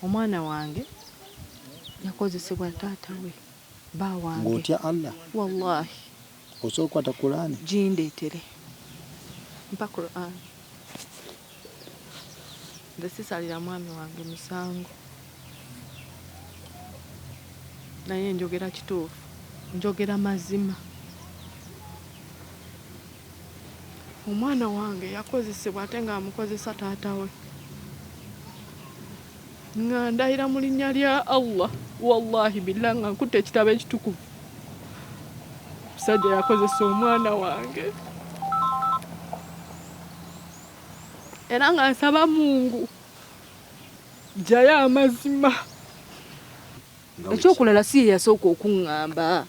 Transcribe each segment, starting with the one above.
Omwana wange yakozesebwa taata we ba wange. Ng'otya Allah? Wallahi. Osobola okukwata Qur'ani? Gindeetere. Mpa Qur'ani. Nze sisalira mwami wange musango. Naye njogera kituufu. Njogera mazima. Omwana wange yakozesebwa ate ng'amukozesa taata we. Nga ndayira mu linnya lya Allah. Wallahi billah nga nkutte ekitabo ekitukuvu. Musajja yakozesa omwana wange. Era nga nsaba Mungu jjayo amazima. Ekyokulala si ye yasooka okuŋŋamba.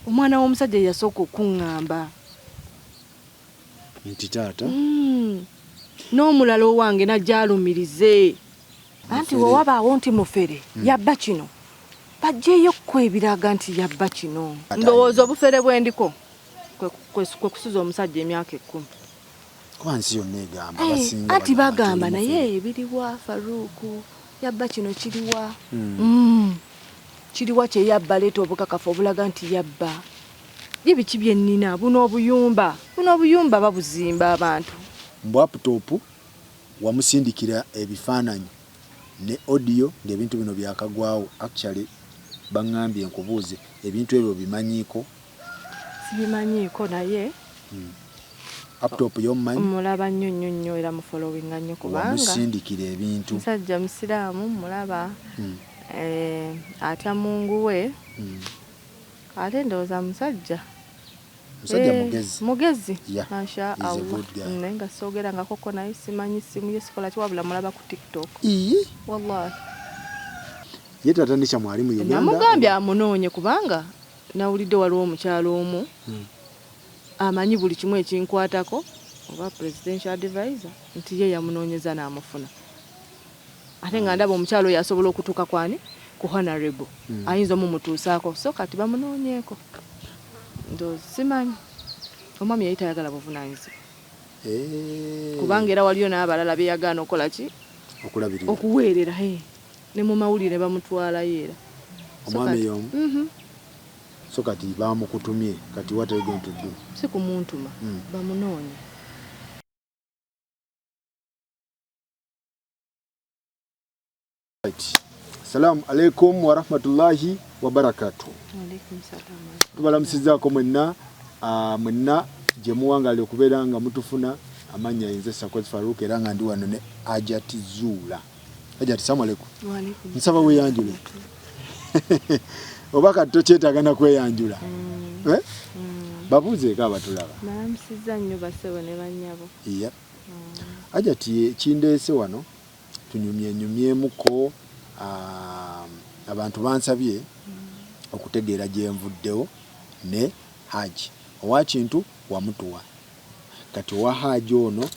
Omwana w'omusajja ye yasooka okuŋŋamba. Nti taata? N'omulala owange najja alumirize. Anti wewabaawo nti mufere yabba kino bajjeeyo kwebiraga nti yabba kino. Ndowooza obufere bwendiko kwe kusuza omusajja emyaka 10. Kuba nsi yonna egamba basinga. Ati bagamba naye ebiriwa Faruku yabba kino kiriwa. Kiriwa kye yabba leeta obukakafu obulaga nti yabba. Ibiki byennina buno obuyumba babuzimba abantu. Mbwa Uptop wamusindikira ebifaananyi ne audio ng'ebintu bino byakagwawo. Actually bangambye nkubuuze ebintu ebyo bimanyiiko? Sibimanyiiko naye Uptop y'omumanyi? Mulaba nnyo era mu following nnyo kubanga wamusindikira ebintu. Musajja musiraamu mulaba atya Mungu we. Ate ndowooza musajja mugezi. Masha Allah. Nenga soogera nga koko naye simanyi simu ye sikola kiwabula mulaba ku TikTok. Wallahi. Ye tatandisha mwali mu Uganda. Namugambye amunoonye kubanga nawulidde waliwo omukyalo omu amanyi buli kimu ekinkwatako oba presidential advisor nti ye yamunoonyeza n'amufuna. Ate nga ndaba omukyalo oyo asobola okutuuka kwani ku honorable. Ayinza omumutuusaako so kati bamunoonyeeko. Ndo simanyi. Omwami yali tayagala buvunaanyizibwa. Kubanga era waliyo n'abalala beyagaana okola ki? Okulabirira. Okuweerera. Ne mu mawulire bamutwalayo era. Omwami y'omu? So kati bamukutumye. Kati what are you going to do? Si kumuntuma. Bamunoonye. Assalamu alaikum wa rahmatullahi wa barakatuh. Alaikum salam. Tubalamusizaako mwenna gye muwangaale okubeera nga mutufuna. Amanya nze Sakozi Faruku era nga ndi wano ne Hajjati Zula. Hajjati, salamu alaikum. Wa alaikum. Nsaba weeyanjule. Oba kati tokyetaaga na kweyanjula. Babuuzeeko abatulaba. Balamusiza nnyo basebo ne bannyabo. Hajjati kindeese wano tunyumyemuko abantu bansabye okutegeera gye nvuddewo ne Haji. Owa kintu wamutuwa. Kati owa Haji ono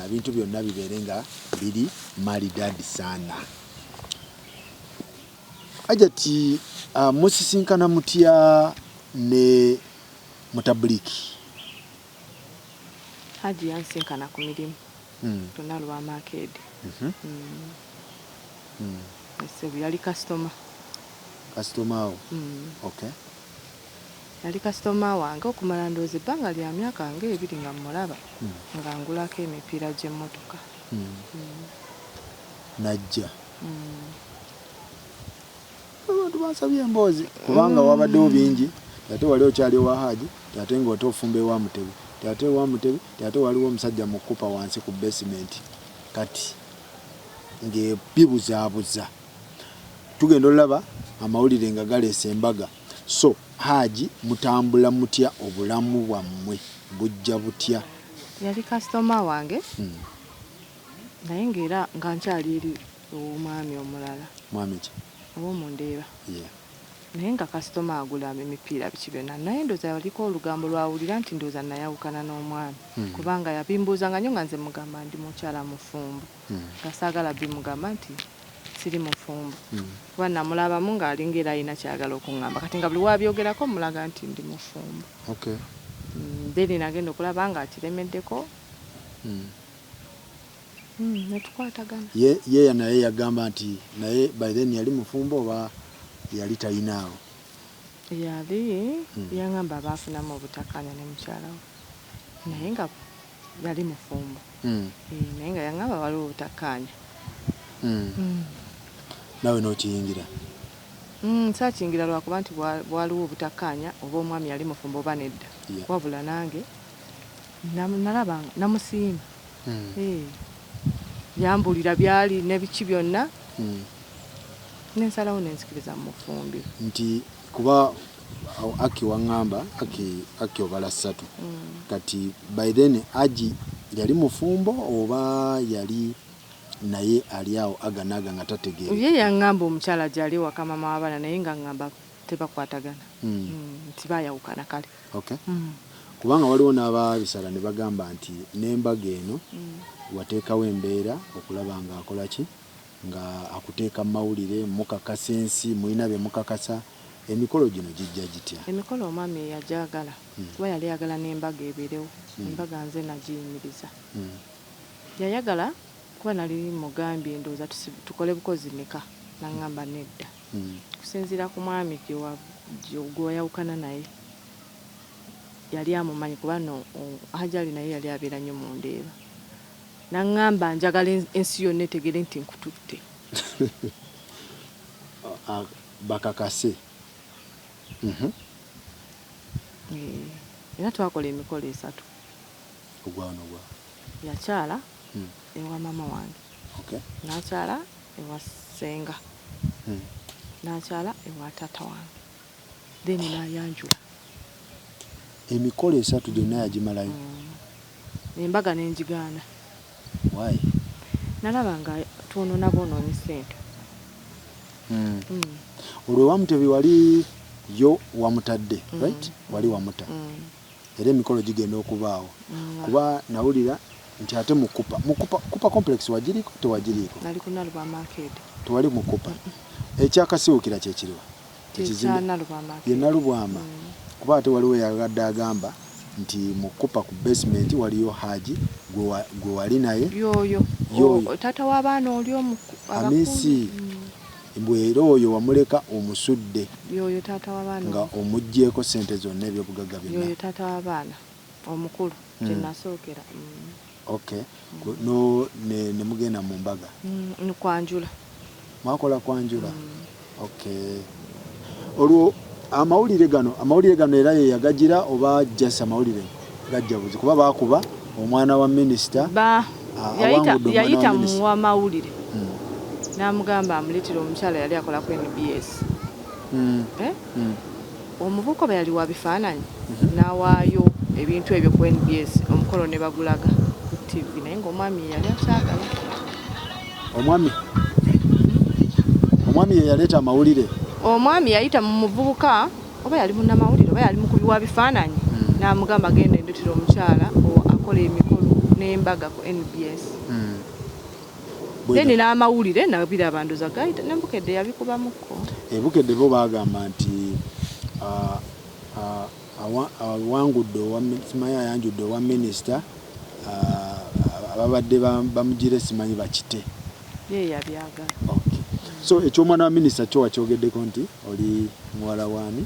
bintu byonna bibeere nga biri maridadi sana. Hajjati musisinkana mutya ne mutabuliki? Haji yansinkana ku mirimu. Tuna lwa market. Ese yali customer. Customer. Okay. Yali customer wange okumala ndoozi ebbanga lya myaka nga 2 nga mulaba nga ngulako emipiira gy'emmotoka. Najja. Abantu bansabye emboozi kubanga wabaddewo bingi. Ate wali okyali owa Haji, ate ng'ote ofumbe wa Mutebi. Ate waliwo omusajja mukupa wansi ku basement. Kati ng'ebibuzaabuza. Tugenda olaba amawulire nga galeese embaga. So Haji mutambula mutya obulamu bwammwe bujja butya? Yali customer wange. Naye ng'era nga nkyali eri omwami omulala. Mwami ki? Omundeeba. Naye nga customer agula emipiira biki byonna. Naye ndooza yaliko olugambo lwawulira nti ndooza nayawukana n'omwami. Kubanga yabimbuuzanga nnyo nga nze mugamba ndi mukyala mufumbo. Nga saagala bimugamba nti siri mufumbo. Kuba namulabamu ng'alinga era alina kyagala okuŋŋamba. Kati nga buli wabyogerako mulaga nti ndi mufumbo. Then nagenda okulaba nga akiremeddeko. netukwatagana ye naye yagamba nti naye by then yali mufumbo oba yali talinawo yali yangamba abafunamu obutakkaanya ne mukyala we naye nga yali mufumbo naye nga yangamba waliwo obutakkaanya nawe n'okiyingira saakiyingira lwakuba nti bwaliwo obutakkaanya oba omwami yali mufumbo oba nedda wabula nange nalaba namusiima yambulira byali nebiki byonna nensalawo nensikiriza mu mufumbiro nti kuba Aki wangamba Aki obala 3 kati by then Aji yali mufumbo oba yali naye ali awo aganaga nga tategeera ye yangamba omukyala gyali waka mama w'abaana naye nga ngamba tebakwatagana nti bayawukana kale kubanga waliwo n'ababisala ne bagamba nti n'embaga eno wateekawo embeera okulaba nga akola ki nga akuteeka mu mawulire mukakasa ensi mulina bye mukakasa emikolo gino gijja gitya emikolo omwami yajagala kuba yali yagala n'embaga ebeerewo embaga nze nagiyimiriza yayagala kuba nali mugambye ndowooza tukole bukozi meka nangamba nedda kusinziira ku mwami gwe wayawukana naye yali amumanyi kuba no Hajjali naye yali abeera nnyo mu ndeeba nangamba njagala ensi yonna etegere nti nkututte bakakase era twakola emikolo 3 ogwano yakyala ewa mama wange nakyala ewa senga nakyala ewa tata wange then nayanjula emikolo 3 gyonna yagimalayo embaga nenjigaana why nalaba nga twonona bonoonyi ssente olwo Wamutebi wali yo wamutadde right wali wamuta era emikolo gigenda okubaawo kuba nawulira nti ate mukupa complex wagiriko tewagiriko nali ku Nalubwa market tewali mukupa ekyakasiwukira kyekiriwa ye Nalubwama kuba ate waliwo yagadde agamba nti mukupa ku basement waliyo Haji gwe wali naye yoyo tata w'abaana oli Hamisi mbwera oyo wamuleka omusudde yoyo tata w'abaana nga omuggyeko sente zonna ebyobugagga byonna yoyo tata w'abaana omukulu kyenasookera no ne mugenda mu mbaga kwanjula mwakola kwanjula olwo amawulire gano era ye yagagira oba jasa amawulire gajjabuzi kuba bakuba omwana wa minisita yayita mu wamawulire namugamba amuleetera omukyala yali akola ku NBS omuvubuka bwe yali wa bifaananyi n'awaayo ebintu ebyo ku NBS omukolo ne bagulaga ku TV naye ng'omwami yali akyagala omwami ye yaleeta amawulire omwami yayita mu muvubuka oba yali munnamawulire oba yali mukubi wa bifaananyi n'amugamba genda ndeetera omukyala akola emikolo n'embaga ku NBS then n'amawulire nabiraba ndoza gayita nembukedde yabikubamukko ebukedde bo bagamba nti awangudde simanyi ayanjudde owa minisita ababadde bamugire simanyi bakite ye yabyagala so ekyomwana wa minisita kyo wakyogeddeko nti oli muwala waani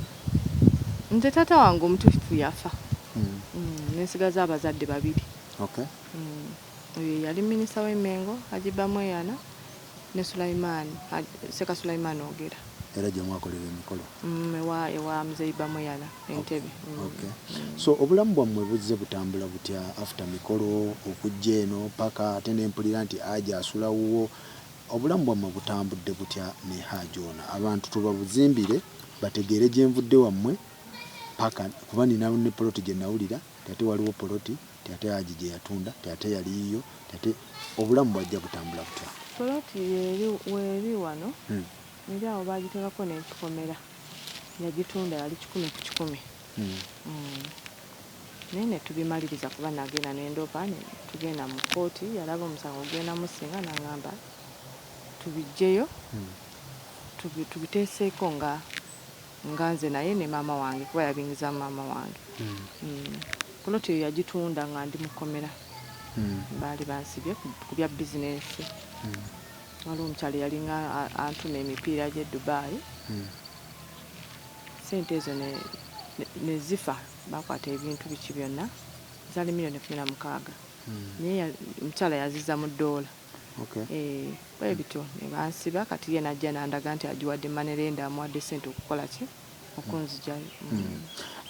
nze tata wange omutuufu yafa nensigaza abazadde 2 oyo yali minisita w'Emmengo Hajiba Mweyana ne Seka Sulaiman Ogera era gye mwakolera emikolo ewa Mzeiba Mweyana Entebbe so obulamu bwammwe buzze butambula butya after mikolo okujja eno paka ate nempulira nti aja asula wuwo obulamu bwammwe butambudde butya ne Haji ono abantu tubabuzimbire bategeere gye nvudde wammwe paka kuba nina ne poloti gye nawulira ate waliwo poloti ate Haji gye yatunda ate yaliyo ate obulamu bwajja butambula butya poloti weri wano eri awo bagiteekako n'ekikomera yagitunda yali 10 ku 10 naye ne tubimaliriza kuba nagenda n'endopa tugenda mu kooti yalaba omusango ogenda musinga n'angamba tubijjeyo tubiteeseeko nga nze naye ne maama wange kuba yabingiza maama wange poloti eyo yagitunda nga ndi mukomera baali bansibye ku bya bizinensi. Waliwo omukyala yalinga antuma emipiira gye Dubai. Sente ezo ne zifa bakwata ebintu biki byonna zaali $16 million. Naye omukyala yazizza mu $. Bwe bityo ne bansiba kati ye najja nandaga nti agiwadde manerenda amuwadde sente okukola ki okunzijayo.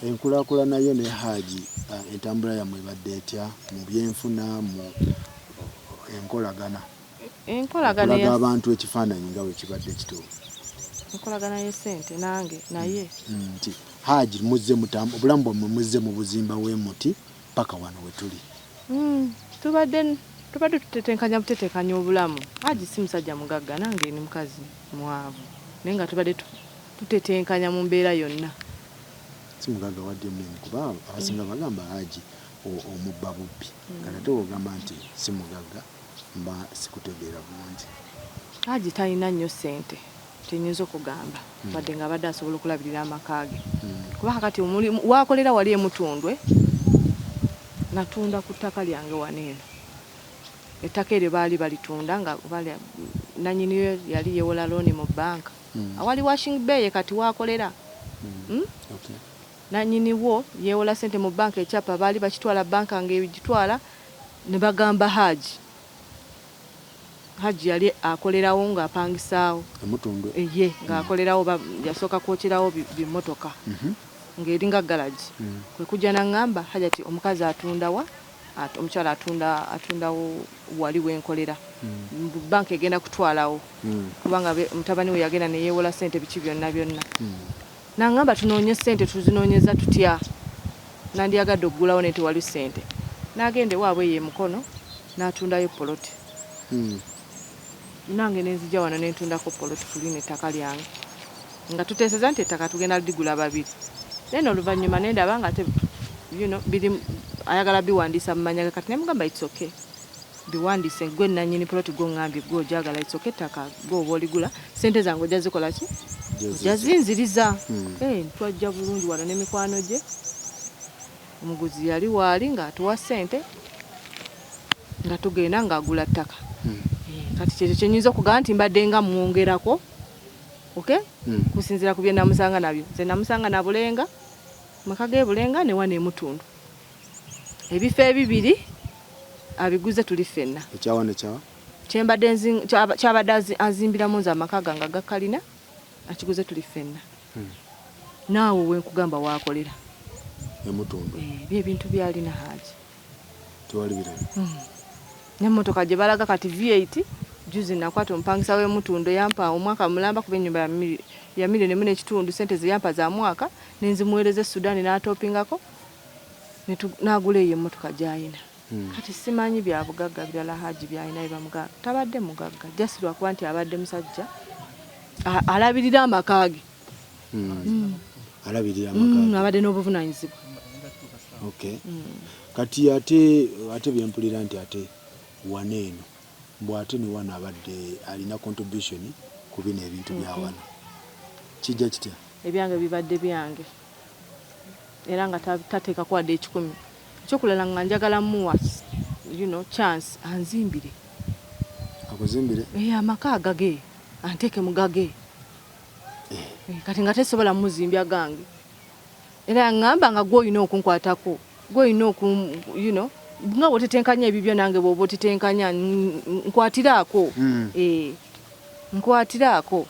Enkulaakulana yo ne Hajji entambula yammwe ebadde etya mu byenfuna mu enkolagana? Enkolagana abantu ekifaananyi nga bwe kibadde ekituufu. Enkolagana y'essente nange naye nti Hajji muzze obulamu bwammwe muzze mu buzimba w'emuti paka wano we tuli. Tubadde tutetenkanya obulamu. Hajji si musajja mugagga, nange ni mukazi mwavu, naye nga tubadde tutetenkanya mu mbeera yonna. Si mugagga wadde munene kuba abasinga bagamba Hajji omubba bubbi. Kati ogamba nti si mugagga mba sikutegeera bulungi. Hajji talina nnyo ssente, tenyinza okugamba wadde nga abadde asobola okulabirira amaka ge. Kuba kati wakolera wali emutundwe natunda ku ttaka lyange waneeno. Ettaka eryo baali balitunda nga nannyini yali yeewola looni mu bbanka. Awali washing bay kati wakolera. Nannyini wo yeewola ssente mu bbanka ekyapa baali bakitwala bbanka ng'ebigitwala ne bagamba Hajji. Hajji yali akolerawo ng'apangisaawo. Emutundwe. Ye ng'akolerawo yasooka kwokyerawo bimotoka. Ng'eringa garage. Kwe kujja n'aŋŋamba Hajjati omukazi atundawa? Omukyala atundawo wali wenkolera. Banka egenda kutwalawo. Kubanga mutabani we yagenda ne yeewola ssente biki byonna. N'aŋŋamba tunoonye ssente tuzinoonyeza tutya. Nandiyagadde okuggulawo ne tewali ssente. N'agenda ewaabwe ye mukono n'atundayo poloti. Nange nenzija wano ne ntundako poloti ku lino ettaka lyange. Nga tuteeseza nti ettaka tugenda ligula babiri. Then oluvannyuma ne ndaba nga biri ayagala biwandiisa mu manya ge kati ne mugamba it's okay. Biwandiise gwe nannyini poloti gw'oŋŋambye gwe ojagala it's okay ettaka gwe oba oligula. Ssente zange ojja zikola ki? Ojja zinziriza. Twajja bulungi wano ne mikwano gye. Omuguzi yali waali ng'atuwa ssente nga tugenda ng'agula ttaka. Kati kyekyo kyenyinza okugamba nti mbadde nga mwongerako. Kusinziira ku bye namusanga nabyo. Nze namusanga na Bulenga, maka ge Bulenga ne wane emutundu. Ebifo ebibiri abiguze tuli ffenna. Ekyawa ne kyawa? Kyabadde azimbiramu nze amaka gange agakkalina akiguze tuli ffenna. Naawe wenkugamba waakolera. Emutundu. Ebintu byalina Hajji. Tewali birala. N'emmotoka gye balaga kati V8 juzi nakwata omupangisa w'emutundu yampa omwaka mulamba kuba ennyumba ya $1.5 ssente ze yampa za mwaka nenzimuweereza e Sudan n'atopingako n'agula eyo emmotoka gy'ayina. Kati simanyi bya bugagga birala Hajji by'ayina bye bamugagga. Tabadde mugagga just lwakuba nti abadde musajja alabirira amaka ge. Alabirira amaka ge. Abadde n'obuvunaanyizibwa. Kati ate byempulira nti ate waneeno bw'ate ne wano abadde alina contribution ku bino ebintu bya wano. Kijja kitya? Ebyange bibadde byange. Era nga tateeka kwadde 10. Ekyokulala nga njagala muwa chance anzimbire. Akuzimbire? Amaka agage anteeke mugage. Kati nga tesobola muzimbya gange. Era ngamba nga gw'olina okunkwatako. Gw'olina nga bw'otetenkanya ebibyo nange bw'oba otetenkanya nkwatiraako. Nkwatiraako.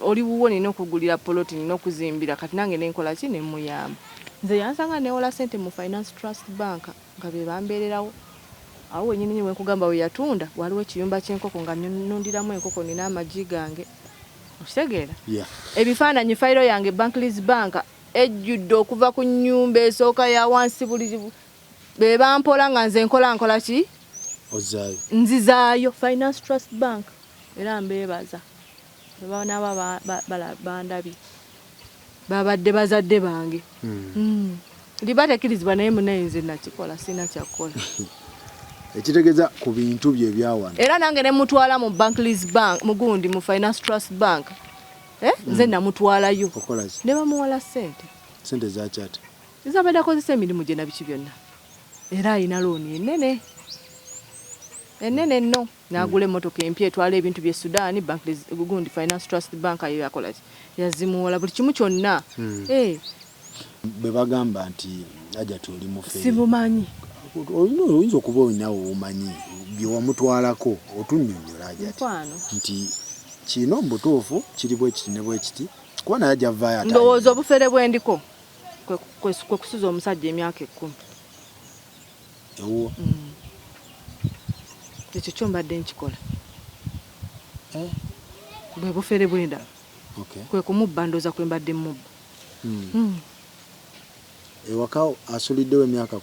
Oli wuwo nina okugulira poloti nina okuzimbira kati nange nenkola ki ne muyamba. Nze yansanga newola ssente mu Finance Trust Bank nga be bambeererawo. Awo wennyini wenkugamba we yatunda waliwo ekiyumba ky'enkoko nga nnundiramu enkoko nina amagi gange. Okitegeera? Ebifaananyi fayiro yange Barclays Bank ejjudde okuva ku nnyumba esooka ya wansi buli be bampola nga nze nkola ki? Ozaayo. Nzizaayo Finance Trust Bank. Era mbeebaza. Babanaba bandabye. Babadde bazadde bange. Liba tekirizibwa naye munaye nze nakikola sina kyakola. Ekitegeeza ku bintu bye byawano. Era nange ne mutwala mu Barclays Bank mugundi mu Finance Trust Bank. Nze namutwalayo. Okola ki? Ne bamuwala ssente. Ssente za kyata. Zabadde akozesa emirimu gye na biki byonna. era alina looni enene nno n'agula emmotoka empya etwala ebintu by'e Sudan. Gundi Finance Trust Bank ayo yakola yazimuwola buli kimu kyonna. Bwe bagamba nti Hajjati oli mufere sibumanyi oyinza okuba olinawo omanyi bye wamutwalako otunnyonnyola Hajjati nti kino mbutuufu kiri bwe kiti ne bwe kiti kuba naye ajja vaayo ndowooza obufere bwendiko kwe kusuza omusajja emyaka 10 ewo ekyo kyombadde nkikola bwe bufere bwenda kwe kumubba ndooza kwe mbadde mubba ewaka asuliddewo emyaka 10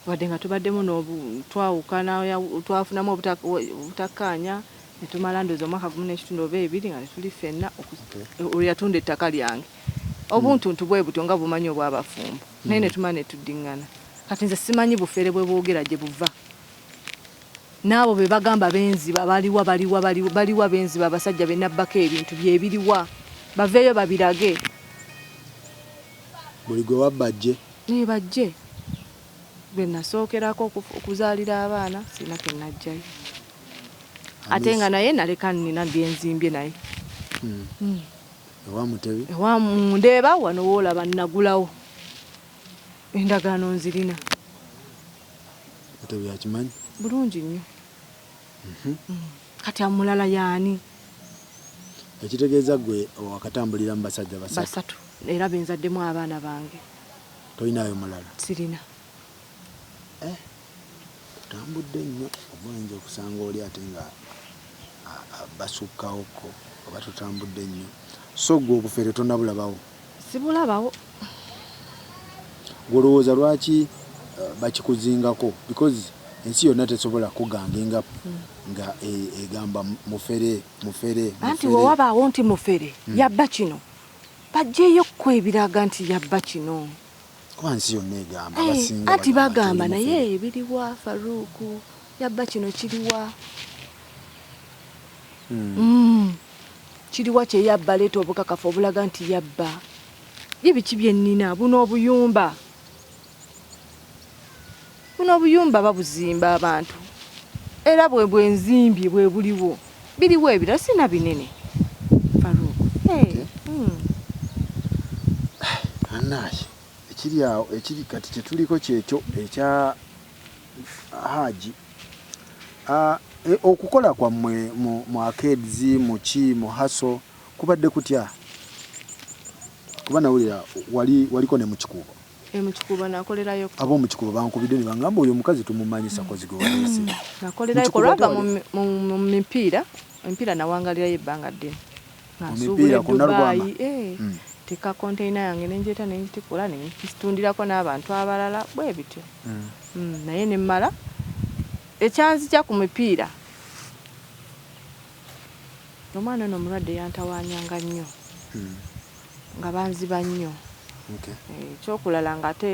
wadde nga tubaddemu twawukana twafunamu obutakkaanya ne tumala ndooza omwaka 1 n'ekitundu oba 2 nga tuli ffenna olwo yatunda ettaka lyange obuntuntu bwe butyo nga bumanyi obw'abafumbo naye ne tumala ne tuddiŋŋana kati nze simanyi bufere bwe boogera gye buva n'abo be bagamba benziba baliwa benziba abasajja be nabbako ebintu bye biriwa baveeyo babirage buli gwe wabbajje bajje bwe nasookerako okuzaalira abaana sirina ke najjayo ate nga naye naleka nina byenzimbye naye ewamutebi ewamundeeba wano woolaba nagulawo endagaano nzirina mutebi yakimanyi bulungi nnyo kati amulala yaani ekitegeeza gwe wakatambulira mu basajja basatu era benzaddemu abaana bange tolinayo mulala sirina tambudde nnyo obwenza okusanga oli ate nga basukkawoko oba tutambudde nnyo so gwe obufere tonabulabawo sibulabawo gwolowooza lwaki bakikuzingako because ensi yonna tesobola kuganga nga egamba mufere anti wewabaawo nti mufere yabba kino bajjeeyo kwebiraga nti yabba kino kuba nsi yonna egamba anti bagamba naye biriwa Faruku yabba kino kiriwa kiriwa kye yabba leeta obukakafu obulaga nti yabba ye biki byennina buno obuyumba babuzimba abantu era bwenzimbye bwe buliwo biriwo ebira sina binene Faruku anaaye ekiri awo ekiri kati kyetuliko kyekyo ekya Haji okukola kwammwe mu arcades mu haso kubadde kutya kuba nawulira waliko ne mu kikuubo Mukikuubo nakolerayo ab'omu kikuubo bankubidde ne bangamba oyo omukazi tumumanyisa kozi gwe waleese nakolerayo kolwaga mu mipiira empiira nawangalirayo ebbanga ddene omupiira ku Nalubamba teka konteina yange nenjeta nenjitikula nenkitundirako n'abantu abalala bwe bityo naye nemmala ekyanzija ku mipiira omwana ono omulwadde yantawanyanga nnyo nga banziba nnyo ekyokulala nga ate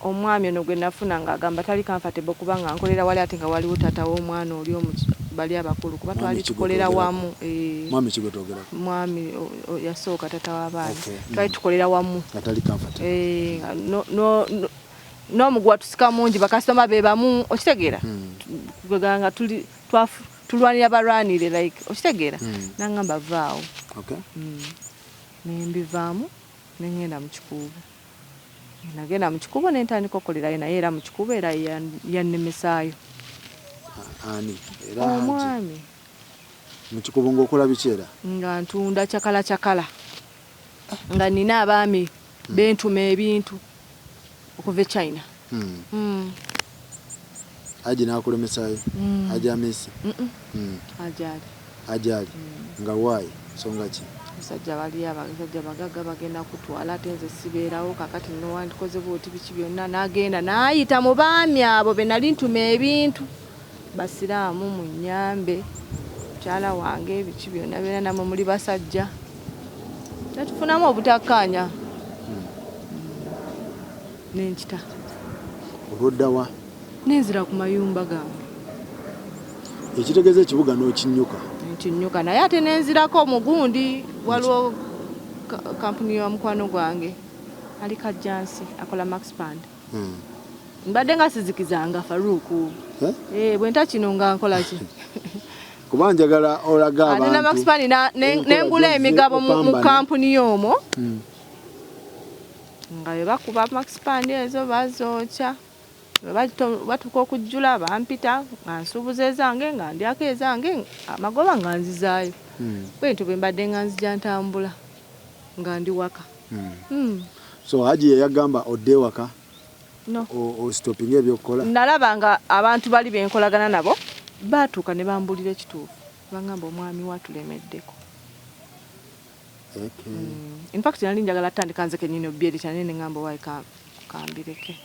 omwami ono gwe nafuna ng'agamba tali comfortable kubanga nkolera wali ate nga waliwo taata w'omwana oli bali abakulu kuba twali tukolera wamu mwami kigotogera mwami yasooka taata w'abaana twali tukolera wamu atali comfortable n'omugwa tusika mungi bakasitoma be bamu okitegeera kuganga tulwanira balwanire like okitegeera nangamba vaawo nembivaamu nengenda mu kikuubo nagenda mu kikuubo nentandika okukolerayo naye era mu kikuubo era yannemesaayo ani era omwami mu kikuubo ng'okola biki era nga ntunda cakala nga nina abaami bentuma ebintu okuva e China Haji n'akulemesaayo Haji Amesi ajali nga waayi nsonga ki abasajja bali abasajja bagagga bagenda kutwala ate nze sibeerawo kakati nowandikoze booti biki byonna n'agenda n'ayita mu baami abo be nali ntuma ebintu basiraamu mu nnyambe mukyala wange biki byonna byonna namwe muli basajja natufunamu obutakkaanya nenkita olwoddawa nenzira ku mayumba gange ekitegeeza ekibuga n'okinnyuka nkinyuka naye ate nenzirako omugundi waliwo kampuni ya mukwano gwange ali Kajjansi akola Max Band mbadde nga sizikizanga Faruku bwe ntakino nga nkola ki kuba njagala olaga abantu na Max Pani nengula emigabo mu kampuni yomo nga bakuba Max Pani ezo bazoocha batuka okujjula bampita nga nsuubuza ezange nga ndyako ezange amagoba nga nzizaayo bwentyo bwe mbadde nga nzija ntambula nga ndi waka so Haji yagamba odde waka no stopping ebyokukola nalaba nga abantu bali benkolagana nabo batuuka ne bambulira ekituufu bangamba omwami watulemeddeko in fact nali njagala tandika nze kenyini obyeri cyane ne ngamba wayi kambireke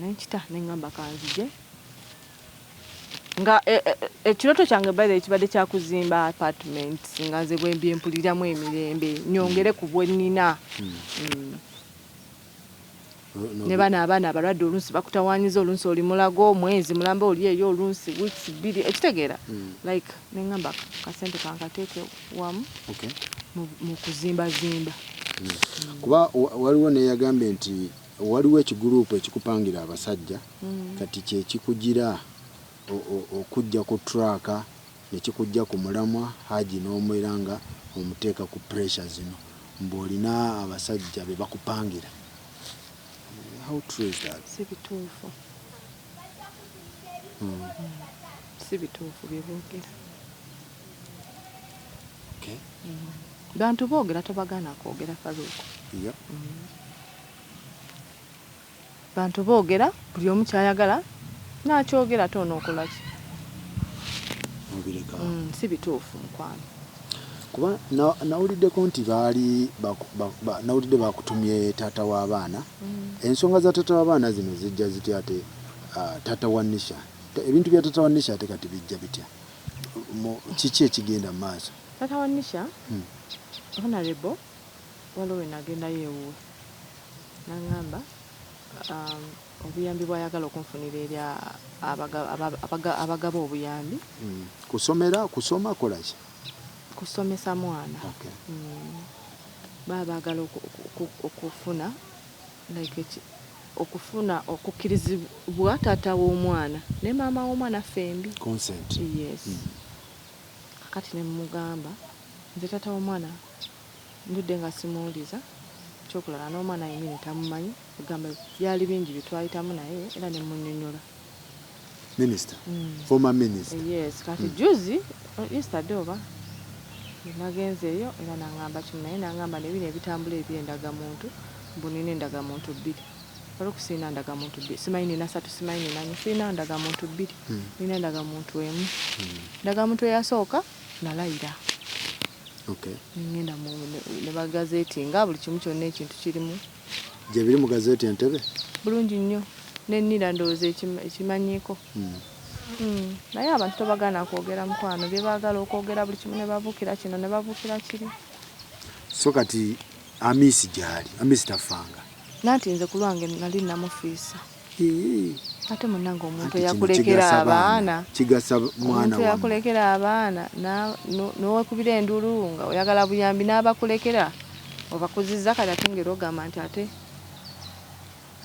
nenkita ne ngamba kanzije nga ekiroto kyange by the kibadde kyakuzimba apartments nga nze bwe mbyempuliramu emirembe nyongere ku bwe nnina ne bana abaana abalwadde olunsi bakutawanyiza olunsi oli mulago mwezi mulamba oli eyo olunsi weeks 2 ekitegeera like ne ngamba kasente kankateeke wamu mu kuzimba kuba waliwo neyagambye nti waliwo ekigurupu ekikupangira abasajja kati kye kikugira okujja ku traka nekikujja ku mulamwa Haji n'omwera omuteeka ku pressure zino mbolina abasajja be bakupangira. How true is that? Sibituufu. Sibituufu byeboogera. Okay. Bantu boogera tobagaana kwogera Faruku. Yeah. Bantu boogera buli omu kyayagala nakyogera toonookola ki. Mubireka. Sibituufu mukwano. Kuba nawuliddeko nti nawulidde bakutumye taata w'abaana. Ensonga za taata w'abaana zino zijja zitya ate taata wa Nisha. Ebintu bya taata wa Nisha ate kati bijja bitya. Kiki ekigenda mu maaso? Taata wa Nisha Honorable waliwo nagendayo ewuwe n'angamba obuyambi bw'ayagala okunfunira eri abagaba obuyambi. Kusoma kola ki? Kusomesa mwana. Okay. Baagala okufuna like okufuna okukkirizibwa taata w'omwana ne maama w'omwana fembi. Consent. Yes. Kakati ne mugamba nze taata w'omwana ndudde nga simuwuliza kyokulala n'omwana yennyini tamumanyi kugamba byali bingi bye twayitamu naye era ne munnyonnyola. Minister. Former minister. Yes. Kati juzi yesterday oba nagenzeeyo era n'angamba kimu naye n'angamba nebino ebitambula eby'endagamuntu mbunina endagamuntu 2 olwokusiina ndagamuntu 2 simanyi nina 3 simanyi nina 4 siina ndagamuntu 2 nina endagamuntu 1 ndagamuntu eyasooka nalayira. Okay. Ngenda ne bagazeeti nga buli kimu kyonna ekintu kirimu gye biri mu gazeeti Entebbe bulungi nnyo nennira ndowooza ekimanyiiko. Naye abantu tobagaana kwogera mukwano bye baagala okwogera buli kimu ne babuukira kino ne babuukira kiri. So kati Amiisi gyali Amiisi tafanga nanti nze ku lwange nali namufiisa ate munnange omuntu yakulekera abaana kigasa mwana omuntu yakulekera abaana n'owekubira endulu nga oyagala buyambi n'abakulekera obakuzizza kati ate ngero ogamba nti ate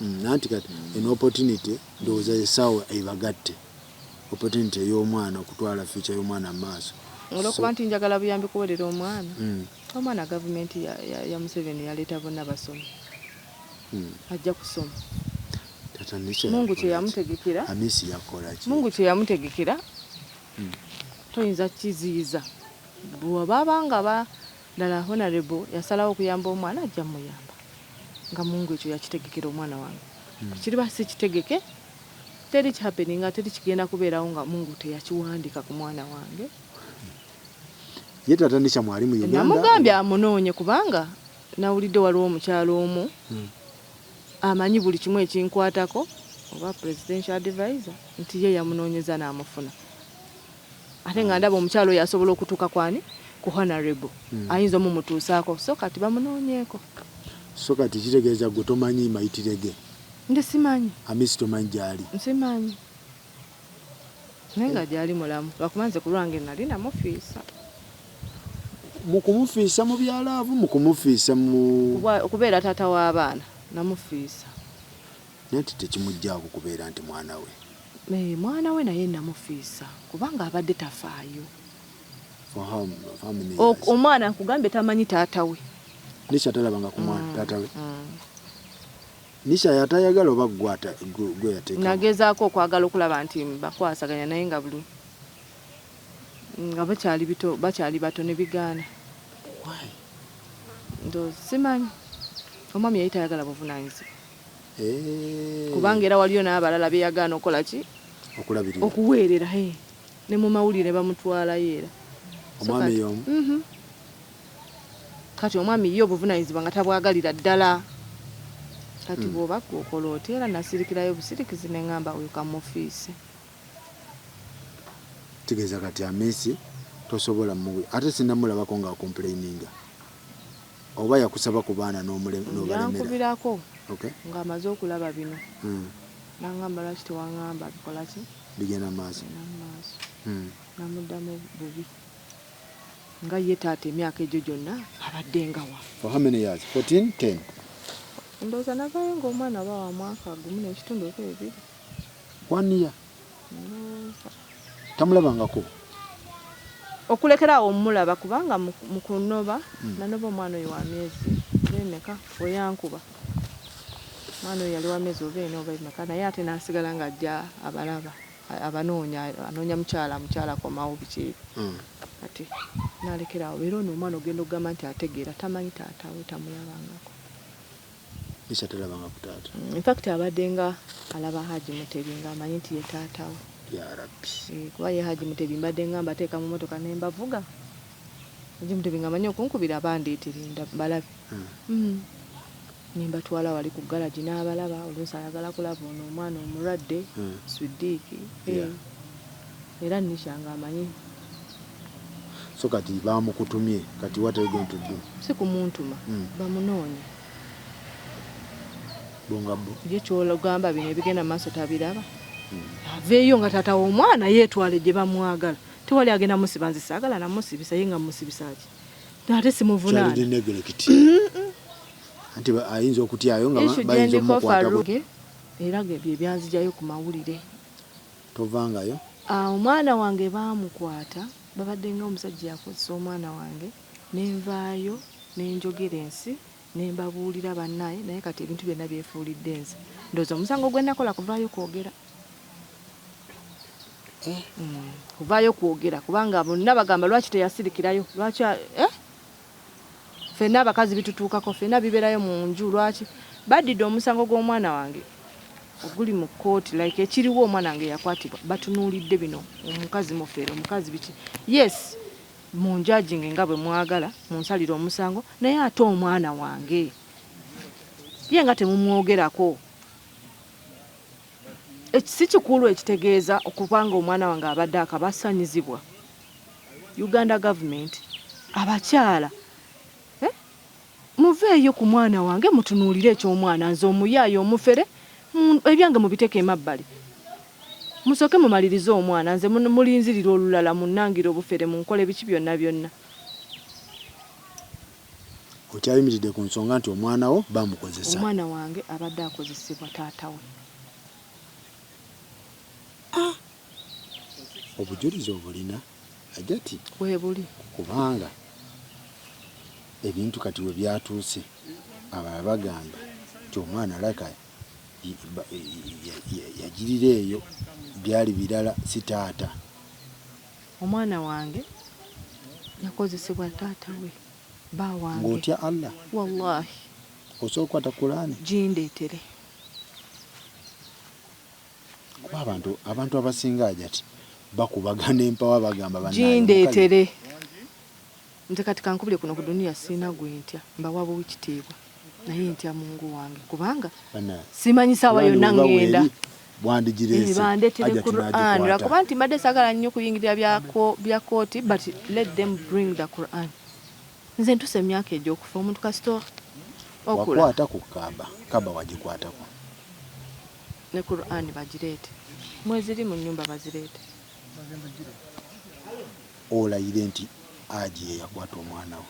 nanti kati eno opportunity ndowooza esaawa ebagatte opportunity ey'omwana okutwala future y'omwana mu maaso olwokuba nti njagala buyambi kuweerera omwana omwana gavumenti ya Museveni yaleeta bonna basomi ajja kusoma. Mungu kye yamutegekera Amiisi yakola ki? Mungu kye yamutegekera toyinza kiziyiza bw'abanga ddala Honorable yasalawo okuyamba omwana ajja muyamba nga Mungu ekyo yakitegekera omwana wange. Kiriba si kitegeke teri happening teri kigenda kubeerawo nga Mungu teyakiwandika ku mwana wange. Ye taata Nisha mwali mu Uganda. Namugambye amunoonye kubanga nawulidde waliwo omukyalo omu amanyi buli kimu ekinkwatako oba presidential advisor nti ye yamunoonyeza n'amufuna. Ate nga ndaba omukyalo oyo asobola okutuuka kwani ku Honorable ayinza omumutuusaako so kati bamunoonyeeko. So kati kitegeeza gwe tomanyi mayitirege? Nde simanyi. Amiisi tomanyi gyali? Nsimanyi. Naye nga gyali mulamu lwakumanze ku lwange nali namufiisa. Mu kumufiisa mu byalaavu mu kumufiisa mu okubeera taata w'abaana namufiisa. nti tekimujjaawo kubeera nti mwana we. Mwana we naye namufiisa kubanga abadde tafaayo. For how many years? Omwana nkugambe tamanyi taata we. Nisha talabanga ku mwana taata we. Nisha yatayagala oba gwe yateeka. Nagezaako okwagala okulaba nti bakwasaganya naye nga buli nga bakyali bato ne bigaana. Why? Ndo simanyi. Omwami yali tayagala buvunaanyizibwa. Kubanga era waliyo n'abalala beyagaana okola ki? Okulabirira. Okuweerera ne mu mawulire bamutwalayo era. Omwami y'omu. Kati omwami ye obuvunaanyizibwa nga tabwagalira ddala. Kati bw'oba okola oteera nasirikirayo busirikizi ne ngamba weka mu ofiisi. Tegeeza kati Amiisi tosobola muwe ate sinnamulabako nga complaininga. Oba yakusaba ku baana n'obalemera. Yankubirako. Okay. Nga amaze okulaba bino. Nangamba lwaki tewaŋŋamba bikola ki? Bigenda maaso. Namuddamu bubi. Nga ye taata emyaka egyo gyonna abadde nga wa. For how many years? 14, 10? Ndowooza navayo ng'omwana aba wa mwaka gumu n'ekitundu ebiri. 1 year? Tamulabangako? Okulekera awo mulaba kubanga mu kunoba nanoba omwana oyo wa myezi emeka weyankuba. Omwana oyo yali wa myezi oba ena oba emeka naye ate n'asigala ng'ajja abalaba anoonya mukyala komawo biki. Kati n'alekera awo era ono omwana ogenda okugamba nti ategeera tamanyi taata we tamulabangako. Nisha talabanga ku taata. In fact abadde nga alaba Haji Mutebi ng'amanyi nti ye taata we. Ya Rabbi. Kuba ye Haji Mutebi mbadde nga mbateeka mu motoka ne mbavuga. Haji Mutebi ng'amanyi okunkubira bandeetera balabe. Ne mbatwala wali ku galaji n'abalaba oluusi ayagala kulaba ono omwana omulwadde Swidiiki. Era Nisha ng'amanyi. So kati bamukutumye kati what are you going to do? Si kumuntuma bamunoonya. Bongabo. Ye ky'olugamba bino ebigenda maaso tabiraba. Aveeyo nga taata w'omwana yeetwale gye bamwagala. Tewali agenda musiba nze saagala namusibisa ye nga musibisa ki. Ate simuvunaana. Kyali neglect. Anti ayinza okutyayo nga bayinza omukwata. Era bye byanzijayo ku mawulire. Tovangayo? Omwana wange baamukwata babadde nga omusajja yakozesa omwana wange nenvaayo nenjogera ensi nembabuulira bannaye naye kati ebintu byonna byefuulidde nze. Ndowooza omusango gwe nakola kuvaayo kwogera. Kuvaayo kwogera kubanga bonna bagamba lwaki teyasirikirayo lwaki ffenna abakazi bitutuukako ffenna bibeerayo mu nju lwaki baddidde omusango gw'omwana wange oguli mu kkooti like ekiriwo omwana wange yakwatibwa batunuulidde bino omukazi mufeere omukazi biki yes munjajinge nga bwe mwagala munsalira omusango naye ate omwana wange ye nga temumwogerako. Si kikulu ekitegeeza okubanga omwana wange abadde akabasanyizibwa. Uganda government abakyala muveeyo ku mwana wange mutunuulire eky'omwana nze omuyaayo omufere ebyange mubiteeke emabbali. Musooke mumalirize omwana nze mulinzirira olulala munnangira obufere munkole biki byonna byonna. Okyayimiridde ku nsonga nti omwana wo bamukozesa. Omwana wange abadde akozesebwa taata we. Obujulizi obulina Hajjati Weebuli. Kubanga ebintu kati we byatuuse abalala bagamba nti omwana alaka yagirira eyo byali birala si taata. Omwana wange yakozesebwa taata we ba wange. Ng'otya Allah. Wallahi. Osobola okukwata Qur'ani. Gindeetere. Kuba abantu abasinga Hajjati bakubagana empawa bagamba bannaye. Gindeetere. Nze kati kankubire kuno ku duniya sina gwe ntya mbawa bw'ekitiibwa naye ntya Mungu wange kubanga simanyi saawa yonna ngenda. Bandeetere Qur'an lwakuba nti mbadde saagala nnyo kuyingirira bya kooti but let them bring the Qur'an. Nze ntuse emyaka egy'okufa omuntu kasito okula. Wakwata ku kaba wagikwatako. Ne Qur'an bagireete. Mweziri mu nnyumba bazireete. Olayire nti Haji ye yakwata omwana we.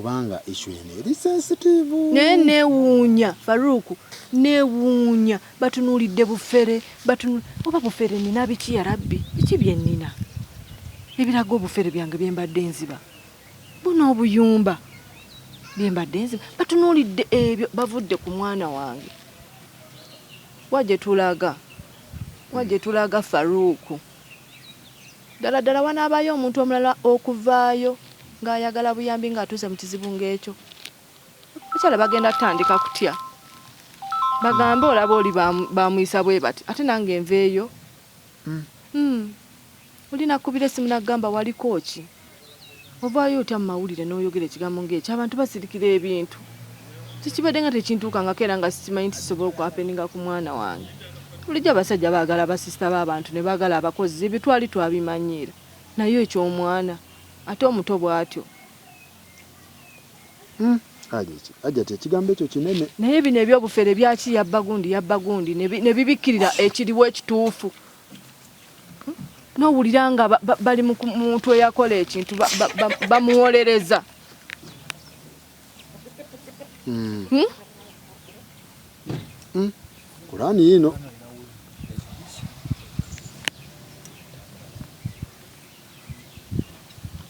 kubanga issue eno eri sensitive. Neewuunya Faruku, neewuunya batunuulidde bufere oba bufere nina biki ya Rabbi, biki bye nnina ebiraga obufere byange bye mbadde nziba, buno obuyumba bye mbadde nziba, batunuulidde ebyo bavudde ku mwana wange. Wajje tulaga Faruku, ddala wanaabayo omuntu omulala okuvaayo ng'ayagala buyambi ng'atuuse mu kizibu ng'ekyo. Akyala bagenda kutandika kutya, bagambe olaba oli bamuyisa bwe bati ate nange nveeyo. Olina kubira essimu nagamba waliko ki, ovaayo otya mu mawulire n'oyogera ekigambo ng'ekyo, abantu basirikira ebintu kikibadde nga tekintuukangako era nga sikimanyi nti kisobola okwapeninga ku mwana wange. Bulijjo abasajja baagala abasisita b'abantu ne baagala abakozi, ebyo twali twabimanyira, naye eky'omwana ate omuto bw'atyo. Hajjati ekigambo ekyo kinene. Naye bino ebyobufere byaki yabba gundi ne bibikkirira ekiriwo ekituufu. N'owulira nga bali mu muntu eyakola ekintu bamuwolereza. Kurani yino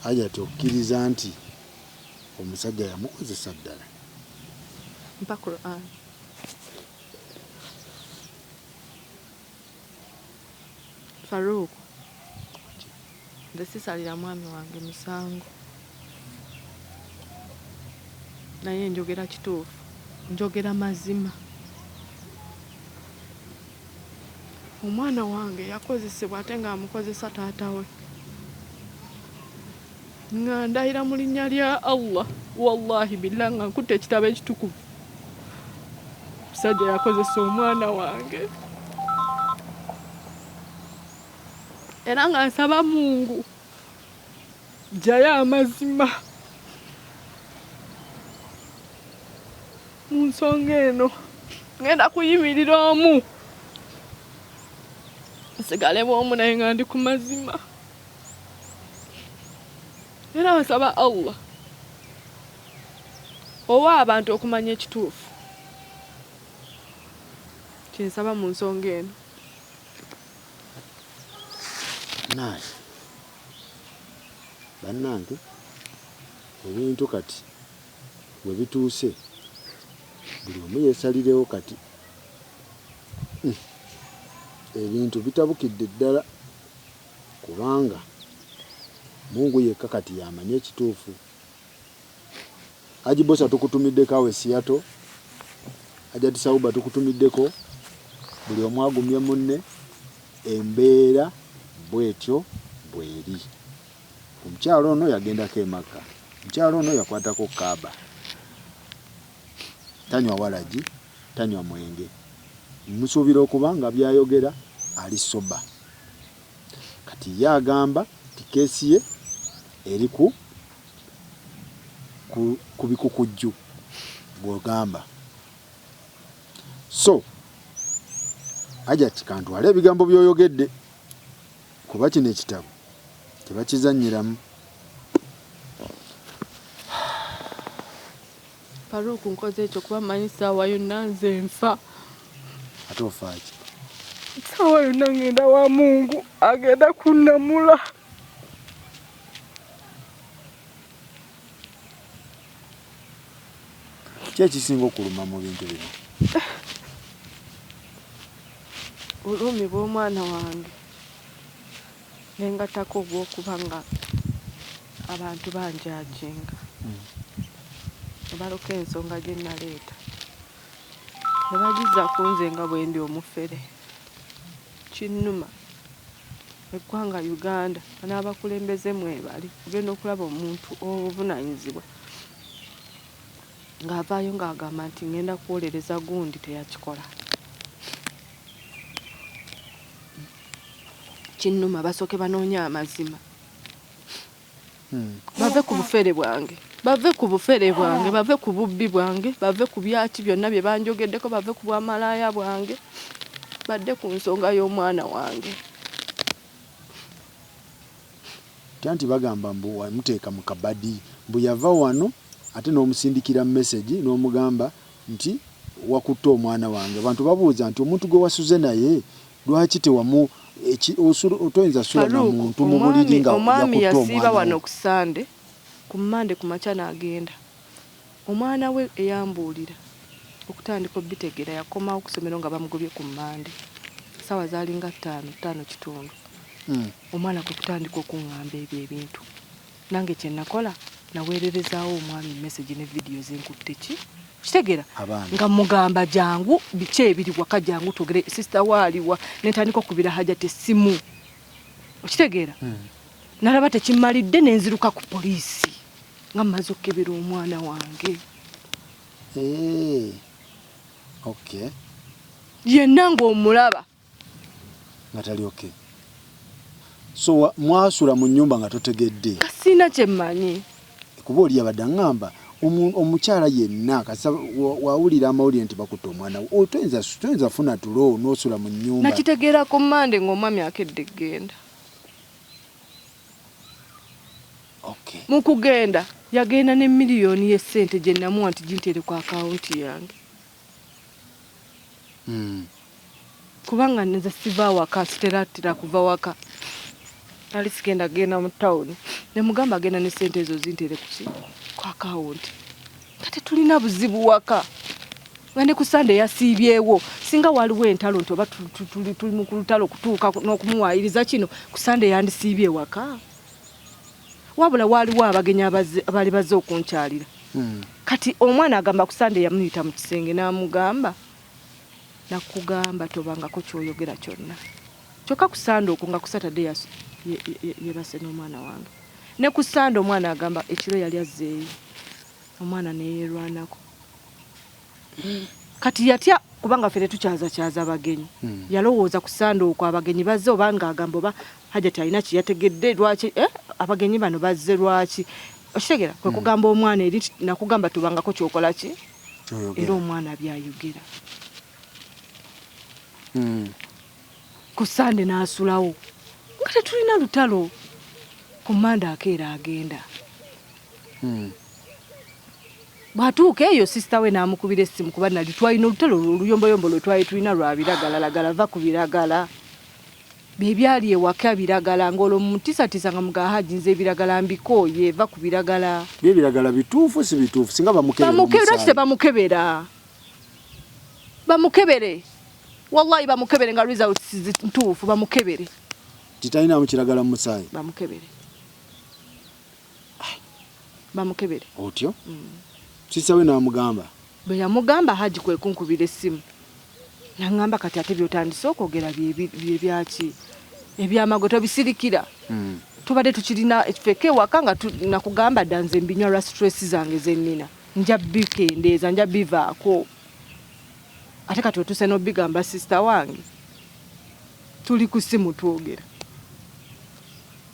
Hajjati okkiriza nti omusajja yamukozesa ddala. Mpa Quran. Faruku, nze sisalira mwami wange musango, naye njogera kituufu, njogera mazima. Omwana wange yakozesebwa ate ng'amukozesa taata we. Nga ndahira mu linnya lya Allah, wallahi billahi nga nkutte ekitabo ekitukuvu, musajja yakozesa omwana wange. Era nga nsaba Mungu jjayo amazima mu nsonga eno. Ngenda kuyimirira omu nsigale bw'omu naye nga ndi ku mazima. Era basaba Allah owa abantu okumanya ekituufu, kyensaba mu nsonga eno. Naye bannange ebintu kati we bituuse buli omu yeesalirewo kati. Ebintu bitabukidde ddala kubanga Mungu yekka kati yamanya ekituufu. Haji Bosa tukutumiddeko awe Seattle, Hajjati Sauba tukutumiddeko, buli omu agumye munne, embeera bwetyo bweri. Omukyalo ono yagendako e Makka, omukyalo ono yakwatako Kaaba, tanywa walagi, tanywa mwenge. Musuubira okuba nga byayogera ali soba. Kati ye agamba ti keesi ye eri ku bikukujju bw'ogamba. So Hajjati kantwala ebigambo by'oyogedde kuba kino ekitabo tebakizannyiramu. Faruku nkoze ekyo kuba manyi ssaawa yonna nze nfa. Ate ofaaki? Ssaawa yonna ngenda wa Mungu agenda kunnamula. Ki ekisinga okuluma mu bintu bino? Bulumi bw'omwana wange nengatako obw'okuba nga abantu banjajenga nebaloka ensonga gye naleeta ne bagiza ku nze nga bwe ndi omufere. Kinnuma eggwanga Uganda n'abakulembeze mwebali kugenda okulaba omuntu obuvunaanyizibwa ng'avaayo ng'agamba nti ngenda kwolereza gundi teyakikola. Kinnuma basooke banoonya amazima, bave ku bufere bwange, bave ku bufere bwange, bave ku bubbi bwange, bave ku byaki byonna bye banjogeddeko, bave ku bwamalaaya bwange, badde ku nsonga y'omwana wange. Tyanti bagamba mbu wamuteeka mu kabadi, mbu yava wano ate n'omusindikira message n'omugamba nti wakutte omwana wange. Abantu babuuza nti omuntu gwe wasuze naye lwaki tewamu otoyinza sula na muntu mu buliri nga omwami yasiiba wano ku Sande ku Mande ku makya n'agenda. Omwana we eyambuulira okutandika obitegeera yakomawo ku ssomero nga bamugobye ku Mande sawa zaalinga 5 kitundu. Omwana kwe kutandika okuŋŋamba ebyo ebintu. Nange kye nakola naweererezaawo omwami message ne video zenkutte ki kitegeera nga mugamba jangu biki ebiri waka jangu togere sister waaliwa netandika okubira Hajjati essimu okitegeera. Nalaba tekimalidde nenziruka ku poliisi nga mmaze okukebera omwana wange. Okay. Yenna ng'omulaba nga tali okay. So mwasula mu nnyumba nga totegedde. Kasina kye mmanyi. Kuba oli yabadde ngamba omukyala yenna kasa wawulira amawulire nti bakutte omwana toyinza funa tulo n'osula mu nnyumba. Nakitegeera ku Mande ng'omwami akedde genda. Okay. Mu kugenda yagenda ne miliyoni y'essente gye namuwa nti gintere ku akawunti yange. Kubanga nze siva waka siteratira kuva waka. Ali sigenda genda mu town. Ne mugamba agenda ne sente ezo zintere ku akawunti. Kati tulina buzibu waka. Wende ku Sande yasiibyewo. Singa waliwo entalo nti oba tuli mu kulutalo kutuuka n'okumuwaayiriza kino ku Sande yandisiibye waka. Wabula waliwo abagenyi abali bazze okunkyalira. Kati omwana agamba ku Sande yamuyita mu kisenge n'amugamba nakugamba tobangako kyoyogera kyonna. Kyokka ku Sande okwo nga ku Saturday yebase n'omwana wange. Ne ku Sande omwana agamba ekiro yali azzeeyo. Omwana neyeerwanako. Kati yatya kubanga ffe tetukyaza abagenyi. Yalowooza ku Sande okwo abagenyi bazze oba ng'agamba oba Hajjati alina kye yategedde lwaki abagenyi bano bazze lwaki. Okitegeera kwe kugamba omwana eri nakugamba tubangako kyokola ki era omwana byayogera. Ku Sande n'asulawo nga tetulina lutalo. Ku Mande akeera agenda. Bwatuuka eyo sisita we n'amukubira essimu kuba nali twalina olutalo oluyomboyombo lwe twali tulina lwa biragalalagala va ku biragala. Bebyali ewaka biragala ng'olwo mutisatisa nga mugaa Hajji ebiragala mbikooye va ku biragala. Biragala bituufu si bituufu singa bamukebera. Bamukebera kite bamukebera. Bamukebere. Wallahi bamukebere nga results ntuufu bamukebere. Titalina mu kiragala mu musaayi. Bamukebere. Bamukebere. Otyo? Sisa we n'amugamba. Bwe yamugamba Hajji kwe kunkubira essimu. Nangamba kati ate byotandise okwogera byaki. Ebyamagoto bisirikira. Tubadde tukirina ekifeke waka nga nakugamba danze mbinywa lwa stress zange zennina. Nja bikendeeza nja bivaako. Ate kati otuse n'obigamba sister wange. Tuli ku ssimu twogera.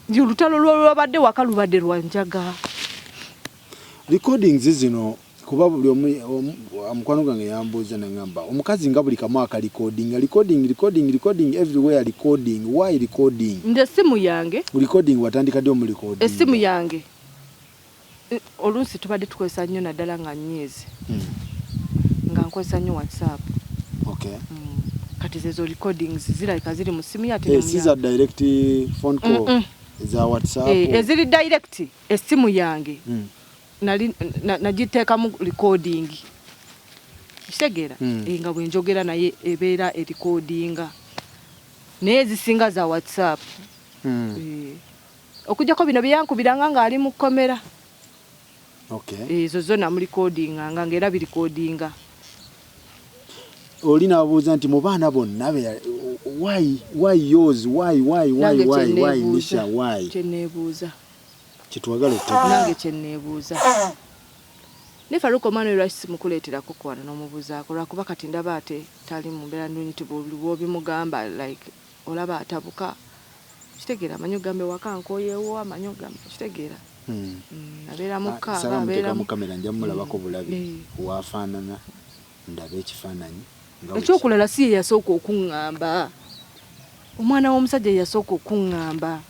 Ndi olutalo lwabadde waka lubadde lwanjaga. Recordings zino kuba buli omukwano gwange yambuuza nangamba omukazi nga buli kamu recording everywhere recording. Why recording? Nde simu yange recording watandika ddi mu recording? Essimu yange oluusi tubadde tukozesa nnyo naddala nga nnyezi nga nkozesa nnyo WhatsApp. Okay. Kati zezo recordings zirabika ziri mu simu yate za direct phone call za WhatsApp eziri direct essimu yange nali nagiteekamu recording kitegeera nga bwe njogera naye ebeera recordinga naye zisinga za WhatsApp. Okujjako bino byankubiranga nga ali mu kkomera. Okay. Ezo zonna mu recording nga ngera bi recordinga. Oli n'abuuza nti mu baana bonna why yours why Nisha why kyeneebuuza kitwagala okutegeera nange kyeneebuuza ne Faruko mwana lwaki mukuleeterako kwana n'omubuuzaako lwakuba kati ndaba ate tali mu mbeera nnungi bw'obimugamba like olaba atabuka kitegeera amanyi ogambe waka nkooyeewo amanyi ogambe kitegeera abeera mukkaaba abeera mu kamera nja mulabako bulabi waafaanana ndabe ekifaananyi. Ekyokulala si ye yasooka okuŋŋamba. Omwana w'omusajja yasooka okuŋŋamba.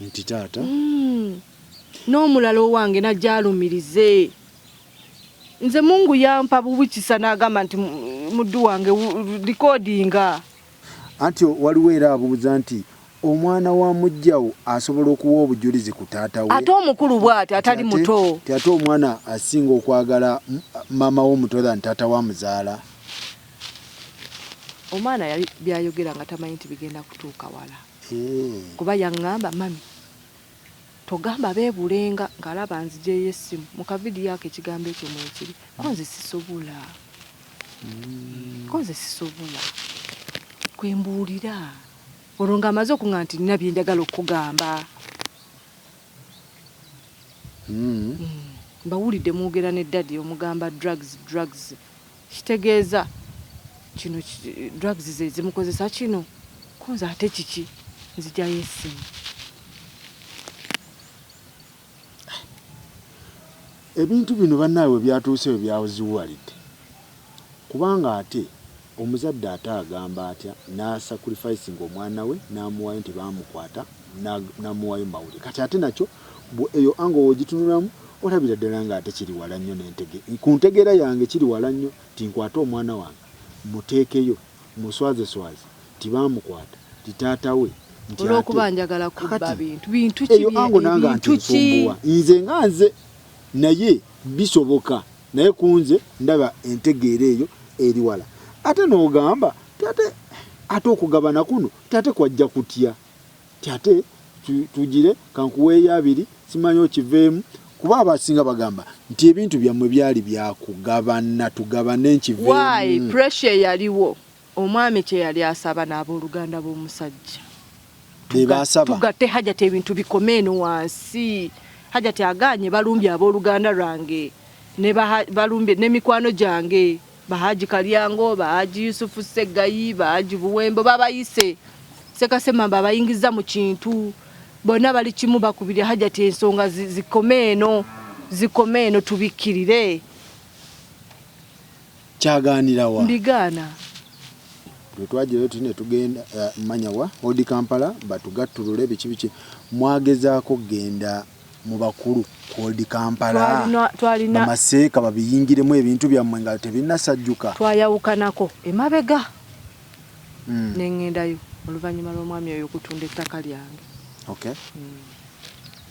Nti taata? n'omulala owange najjalumirize nze Mungu yampa bubikisa n'agamba nti muddu wange recordinga anti waliwo era abuuza nti omwana wa mujjawo asobola okuwa obujulizi ku taata we ate omukulu bw'ati atali muto ate omwana asinga okwagala mama w'omutola nti taata wa muzaala omwana yali byayogera nga tamanyi nti bigenda kutuuka wala kuba yaŋŋamba mami togamba beebulenga ng'alaba nzijeyo essimu mu kavidiyo ako ekigambo ekyo mwekiri konze sisobola kwembuulira olwo ng'amaze okuŋŋamba nti nina bye njagala okugamba mbawulidde mwogera ne daddy omugamba drugs kitegeeza kino drugs ze zimukozesa kino konze ate kiki nzijayo essimu ebintu bino bannaawe byatuuseyo byaziwalidde kubanga ate omuzadde ate agamba atya n'asacrificinga omwana we n'amuwayo nti baamukwata n'amuwayo mawulire kati ate nakyo eyo ango wogitunulamu olabira ddala nga ate kiri wala nnyo ku ntegeera yange kiri wala nnyo nti nkwate omwana wange muteekeyo muswaze tibaamukwata ti taata we olw'okuba njagala kubba bintu eyo ango nanga nti nsumbuwa nze nga nze naye bisoboka naye kunze ndaba entegeera eyo eri wala ate n'ogamba ate okugabana kuno ate kwajja kutya ate tugire kankuweeyo abiri simanyi okiveemu kuba abasinga bagamba nti ebintu byammwe byali byakugabana tugabane nkiveemu why pressure yaliwo omwami kye yali asaba n'abooluganda b'omusajja tugatte Hajjati ebintu bikome eno wansi Hajjati aganye balumbye abooluganda lwange ne balumbye n'emikwano gyange Bahaji Kalyango, Bahaji Yusufu Segayi, Bahaji Buwembo babayise Sekasema babayingiza mu kintu bonna bali kimu bakubira Hajjati ensonga zikome eno tubikirire kyaganirawa mbigana twajirayo tune tugenda manyawa odi Kampala batugattulule biki mwagezaako genda mu bakulu Old Kampala Maseeka babiyingiremu ebintu byammwe nga tebinasajjuka twayawukanako emabega nengendayo oluvannyuma lw'omwami oyo okutunda ettaka lyange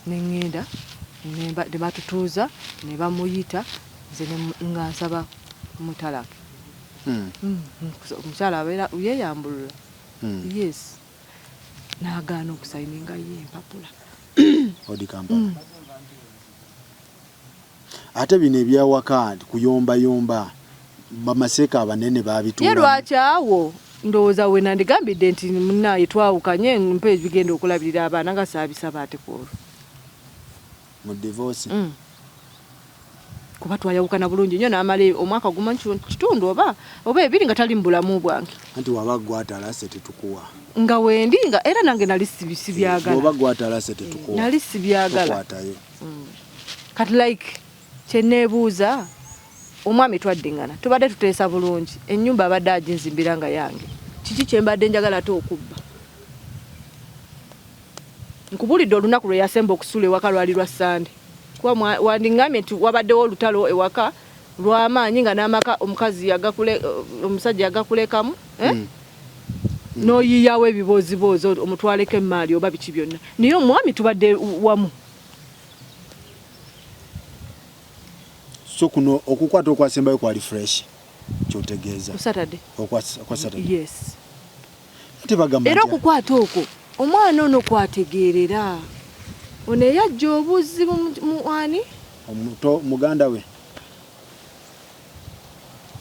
nengenda ne batutuuza ne bamuyita nze nga nsaba mutalaka omukyala abeera yeeyambulula yes n'agaana okusayininga ye empapula Old Kampala ate bino ebyawaka kuyombayomba Bamaseeka abanene babituula ye lwaki awo ndowooza we nandigambidde nti munnaye twawukanye mpe bigenda okulabirira abaana nga saabisaba ate kwolwo mu divorce kuba twayawukana bulungi nnyo n'amala omwaka gumu kitundu oba ebiri nga tali mu bulamu bwange anti waba gw'atalase tetukuwa nga wendi nga era nange nali sibyagala oba gw'atalase tetukuwa nali sibyagala kati like kyeneebuuza omwami twaddingana tubadde tuteesa bulungi ennyumba abadde aginzimbira nga yange kiki kyembadde njagala ate okubba nkubulidde olunaku lwe yasemba okusula ewaka lwali lwa Sande kuba wandingambye nti wabaddewo olutalo ewaka lw'amaanyi nga n'amaka omusajja yagakulekamu n'oyiyawo ebiboozibozi omutwaleko emmaali oba biki byonna naye omwami tubadde wamu so kuno okukwata okwasembayo kwali fresh kyotegeeza Saturday okwa Saturday yes ate bagamba era okukwata okwo omwana ono kwategeerera ono eyajja obuzi muwani omuto muganda we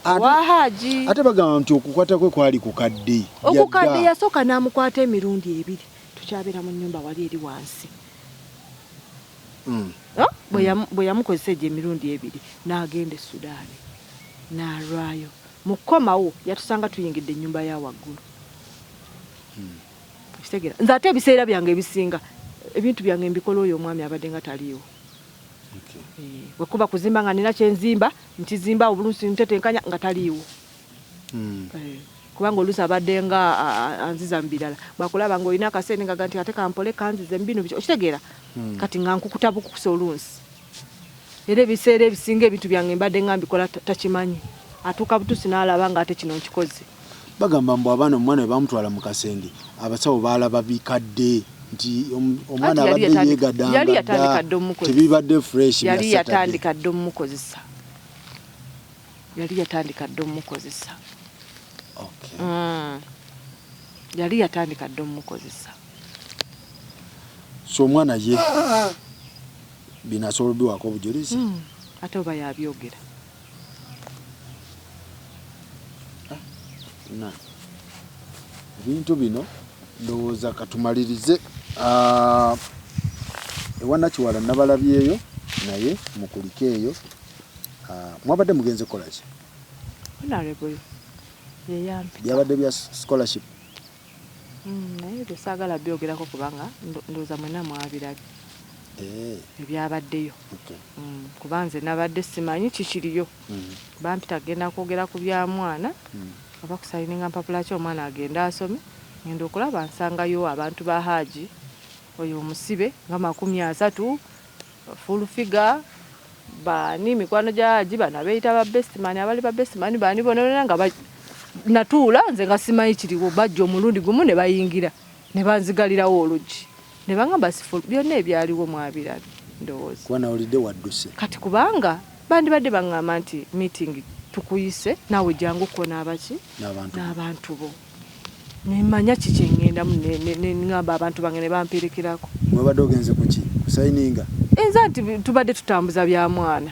Wahaji ate bagamba nti okukwata kwe kwali kukadde okukadde yasooka n'amukwata emirundi ebiri tukyabera mu nnyumba wali eri wansi bwe yamukozesa egyo emirundi ebiri n'agenda e Sudaani n'alwayo mu kkomawo yatusanga tuyingidde ennyumba ya waggulu kitegera nze ate ebiseera byange ebisinga ebintu byange mbikola oyo omwami abadde nga taliiwo bwekuba kuzimba nga nina kyenzimba nkizimba obulunsi ntetenkanya nga taliiwo kubanga oluusi abadde nga anziza mu birala bwakulaba ng'olina akasente nga nti ate kampole kanzize mu bino okitegeera kati nga nkukuta bukukusa oluusi era ebiseera ebisinga ebintu byange mbadde nga mbikola takimanyi atuuka butuusi n'alaba nga ate kino nkikoze. Bagamba mbu abaana omwana we bamutwala mu kasenge abasawo baalaba bikadde nti omwana abadde yeegadanga tebibadde fresh yali yatandika dde omumukozesa yali yatandika dde omumukozesa. So omwana ye binasobola biwaako obujulizi ate oba yabyogera ebintu bino ndowooza katumalirize ewa Nakiwala nabalabyeyo naye mukulike eyo mwabadde mugenze kukola ki byabadde bya scholarship naye tesaagala byogerako kubanga ndowooza mwena mwabirabye ebyabaddeyo kuba nze nabadde simanyi kikiriyo bampi tagenda kwogera ku bya mwana oba kusayininga mpapula ki omwana agenda asome ngenda okulaba nsangayo abantu ba Haji oyo omusibe nga 30 full figure bani mikwano gya Haji bana beeyita ba best man abali ba best man bani bonera nga natuula nze nga simanyi kiriwo bajja omulundi gumu ne bayingira ne banzigalirawo olugi ne bangamba sifu byonna ebyaliwo mwabirabi ndowooza kuba nawulidde wadduse kati kubanga bandibadde baŋŋamba nti meeting tukuyise naawe jangu okona abaki n'abantu bo nemanya kiki eŋŋendamu neŋŋamba abantu bange ne bamperekerako. Mwebadde ogenze ku ki kusayininga enza nti tubadde tutambuza bya mwana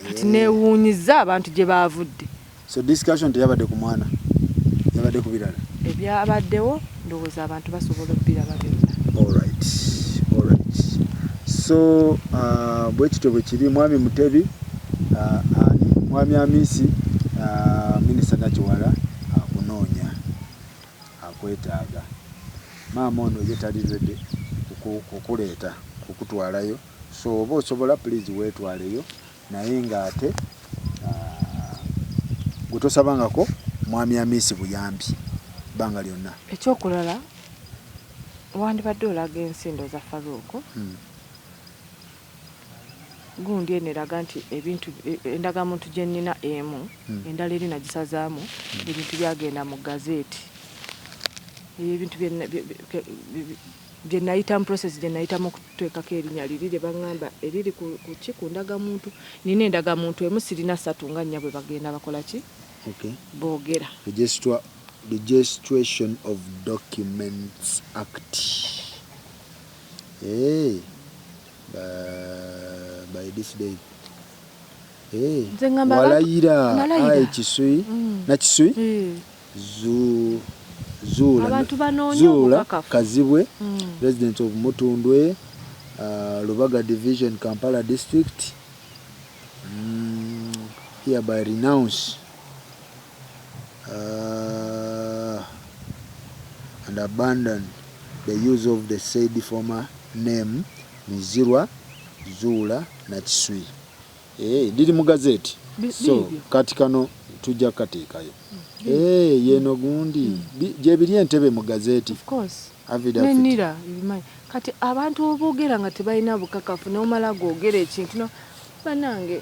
kati neewuunyiza abantu gye baavudde. So discussion teyabadde ku mwana yabadde ku birala ebyabaddewo ndowooza abantu basobola obbiraba byonna. Alright. So bwekityo bwe kiri mwami Mutebi mwami Amiisi minisita Nakiwala akunoonya akwetaaga maama ono ye tali ready kukuleeta kukutwalayo so oba osobola please weetwaleyo naye ng'ate gwe tosabangako mwami Amiisi buyambi bbanga lyonna. Ekyokulala wandibadde olaga ensindo za Faruuko gundi eneraga nti ebintu endagamuntu gye nnina emu endala eri nagisazaamu ebintu byagenda mu gazeeti ebintu bye nayita mu process gye nayitamu okuteekako erinnya liri lye baŋŋamba eriri ku ndagamuntu nina endagamuntu emu sirina 3 nga nnya bwe bagenda bakola ki boogera Registration of Documents Act by this day walayira Nakisuyi Zula Kazibwe resident of Mutundwe Lubaga Division Kampala District hereby renounce and abandon the use of the said former name Mizirwa Zula Nakisuyi diri mu gazeti so kati kano tujja kateekayo yeno gundi gye biri entebe mu gazeti of course nenira kati abantu oboogera nga tebalina bukakafu n'omala googera ekintu no banange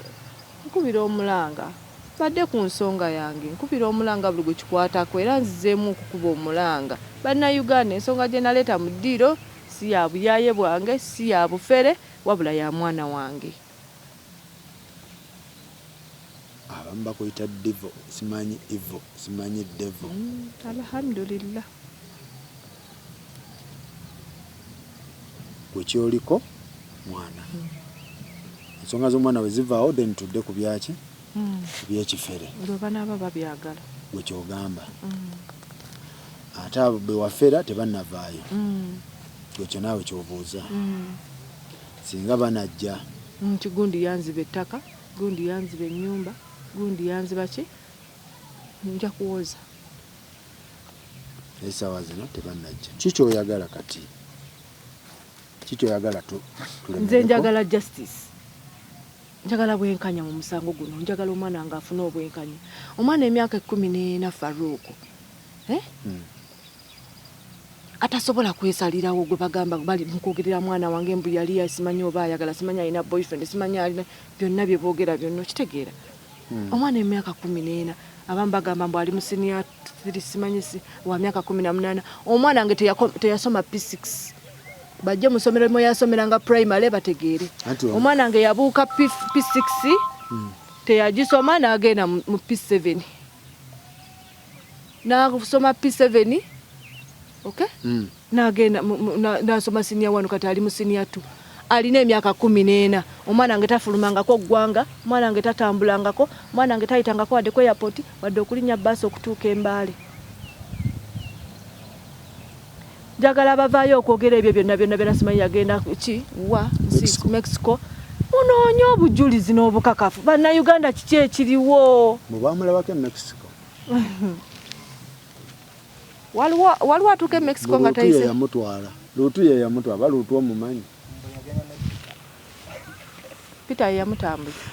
nkubira omulanga badde ku nsonga yange nkubira omulanga buli gwe kikwatako era nzizeemu okukuba omulanga bannayuganda ensonga gye naleeta mu ddiiro si ya buyaye bwange si ya bufere wabula ya mwana wange. Abamu bakuyita divo simanyi ivo simanyi devo alhamdulillah gwekyoliko mwana ensonga z'omwana we zivaawo then tudde ku byaki byekifere lwe naaba babyagala gwekyogamba ate abo bwe wafera tebannavaayo gwekyo naawe kyobuuza singa banajja nti gundi yanziba ettaka gundi yanziba ennyumba gundi yanziba ki nja kuwoza essaawa zino tebannajja kikyoyagala kati kikyoyagala nze njagala justice njagala bwenkanya mu musango guno njagala omwana nga afuna obwenkanya omwana emyaka 14 Faruku atasobola kwesalirawo gwe bagamba bali mukogerera mwana wange mbu yali asimanyi oba ayagala simanyi alina boyfriend simanyi alina byonna bye boogera byonna okitegeera omwana emyaka 14 abamu bagamba mbu ali mu senior 3 simanyi wa myaka 18 omwana nge teyasoma P6 bajje mu ssomero lye yasomeranga primary bategeere omwana nge yabuuka P6 teyagisoma n'agenda mu P7 n'asoma P7 okay n'agenda n'asoma senior 1 kati ali mu senior 2 alina emyaka 14 omwana nge tafulumangako ggwanga omwana nge tatambulangako omwana nge tayitangako wadde ku airport wadde okulinya basi okutuuka Embaale njagala bavaayo okwogera ebyo byonna simanyi yagenda ki wa Mexico munoonye obujulizi n'obukakafu bannayuganda kiki ekiriwo mubamulabako e Mexico waliwo atuuka e Mexico nga tayise Lutu ye yamutwala Lutu omumanyi Peter yamutambuza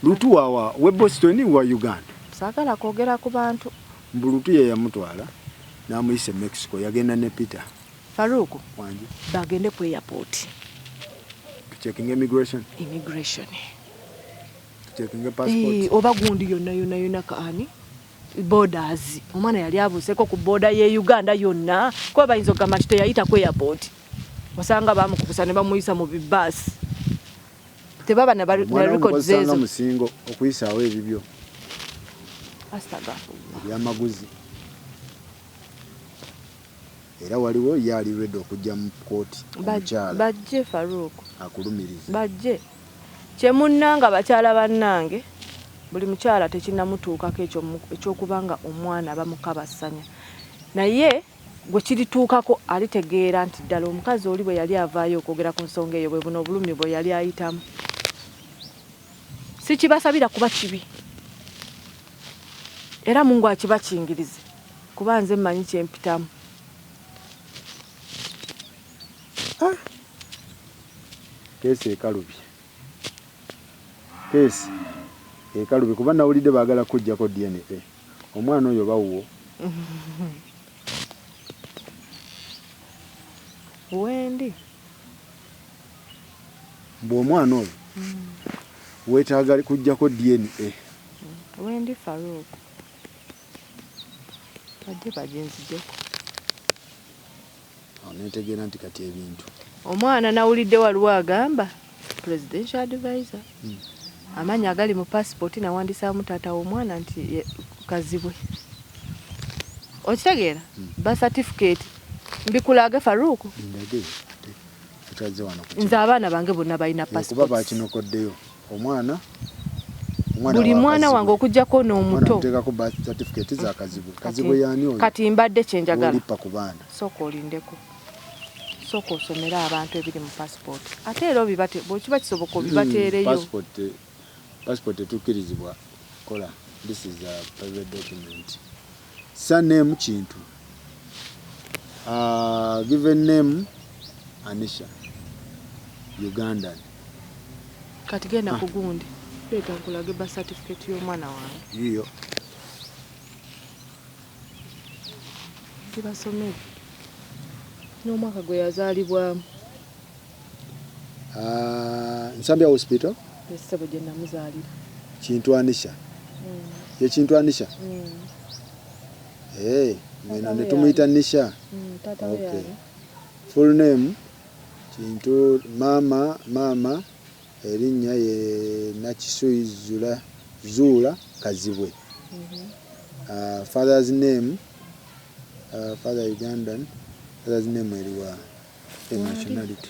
Lutu wawa we Boston wa Uganda saagala kwogera ku bantu Lutu ye yamutwala n'amuyise Mexico yagenda ne Peter Faruku wanji bagende ku airport checking immigration checking passport oba gundi yonna kaani borders omwana yali abuuseko ku border ye Uganda yonna kuba bayinza okugamba nti teyayita ku airport wasanga bamukukusa ne bamuyisa mu bibasi tebaba na records ezo musingo okuyisaawo ebibyo astagfirullah byamaguzi era waliwo yali ready okujja mu kooti omukyala bajje Faruku akulumiriza bajje kyemunnanga bakyala bannange buli mukyala tekinamutuukako ekyokubanga omwana bamukabasanya naye gwe kirituukako alitegeera nti ddala omukazi oli bwe yali avaayo okwogera ku nsonga eyo bwe buno obulumi bwe yali ayitamu si kibasabira kuba kibi era Mungu akibakingirize kuba nze mmanyi kyempitamu keesi ekalubye kuba nawulidde baagala kujjako DNA omwana oyo bawuwo wendi bw'omwana oyo weetaaga kujjako DNA wendi Faruku bajje nzijjeko netegeera nti kati ebintu omwana nawulidde waliwo agamba presidential advisor amanya agali mu passport nawandisaamu taata w'omwana nti kazibwe okitegeera birth certificate mbikulage Faruku nze abaana bange bonna balina passport kuba bakinokoddeyo omwana buli mwana wange okujjako n'omuto nteekako birth certificate za kazibwe yaani oyo kati mbadde kyenjagala olipa ku baana sooka olindeko sooka osomere abantu ebiri mu passport ate era bwekiba kisoboka obibateereyo passport etukkirizibwa kola this is a private document surname Kintu given name Anisha Ugandan kati genda ku gundi leeta nkulage birth certificate y'omwana wange yiyo kibasomere n'omwaka gwe yazaalibwamu Nsambya hospital esebo gye namuzaalira Kintu Anisha ye Kintu Anisha mwena ne tumuyita Anisha okay. Full name Kintu mama erinnya ye Nakisuyi Zula Kazibwe father's name father Ugandan father's name eriwa nationality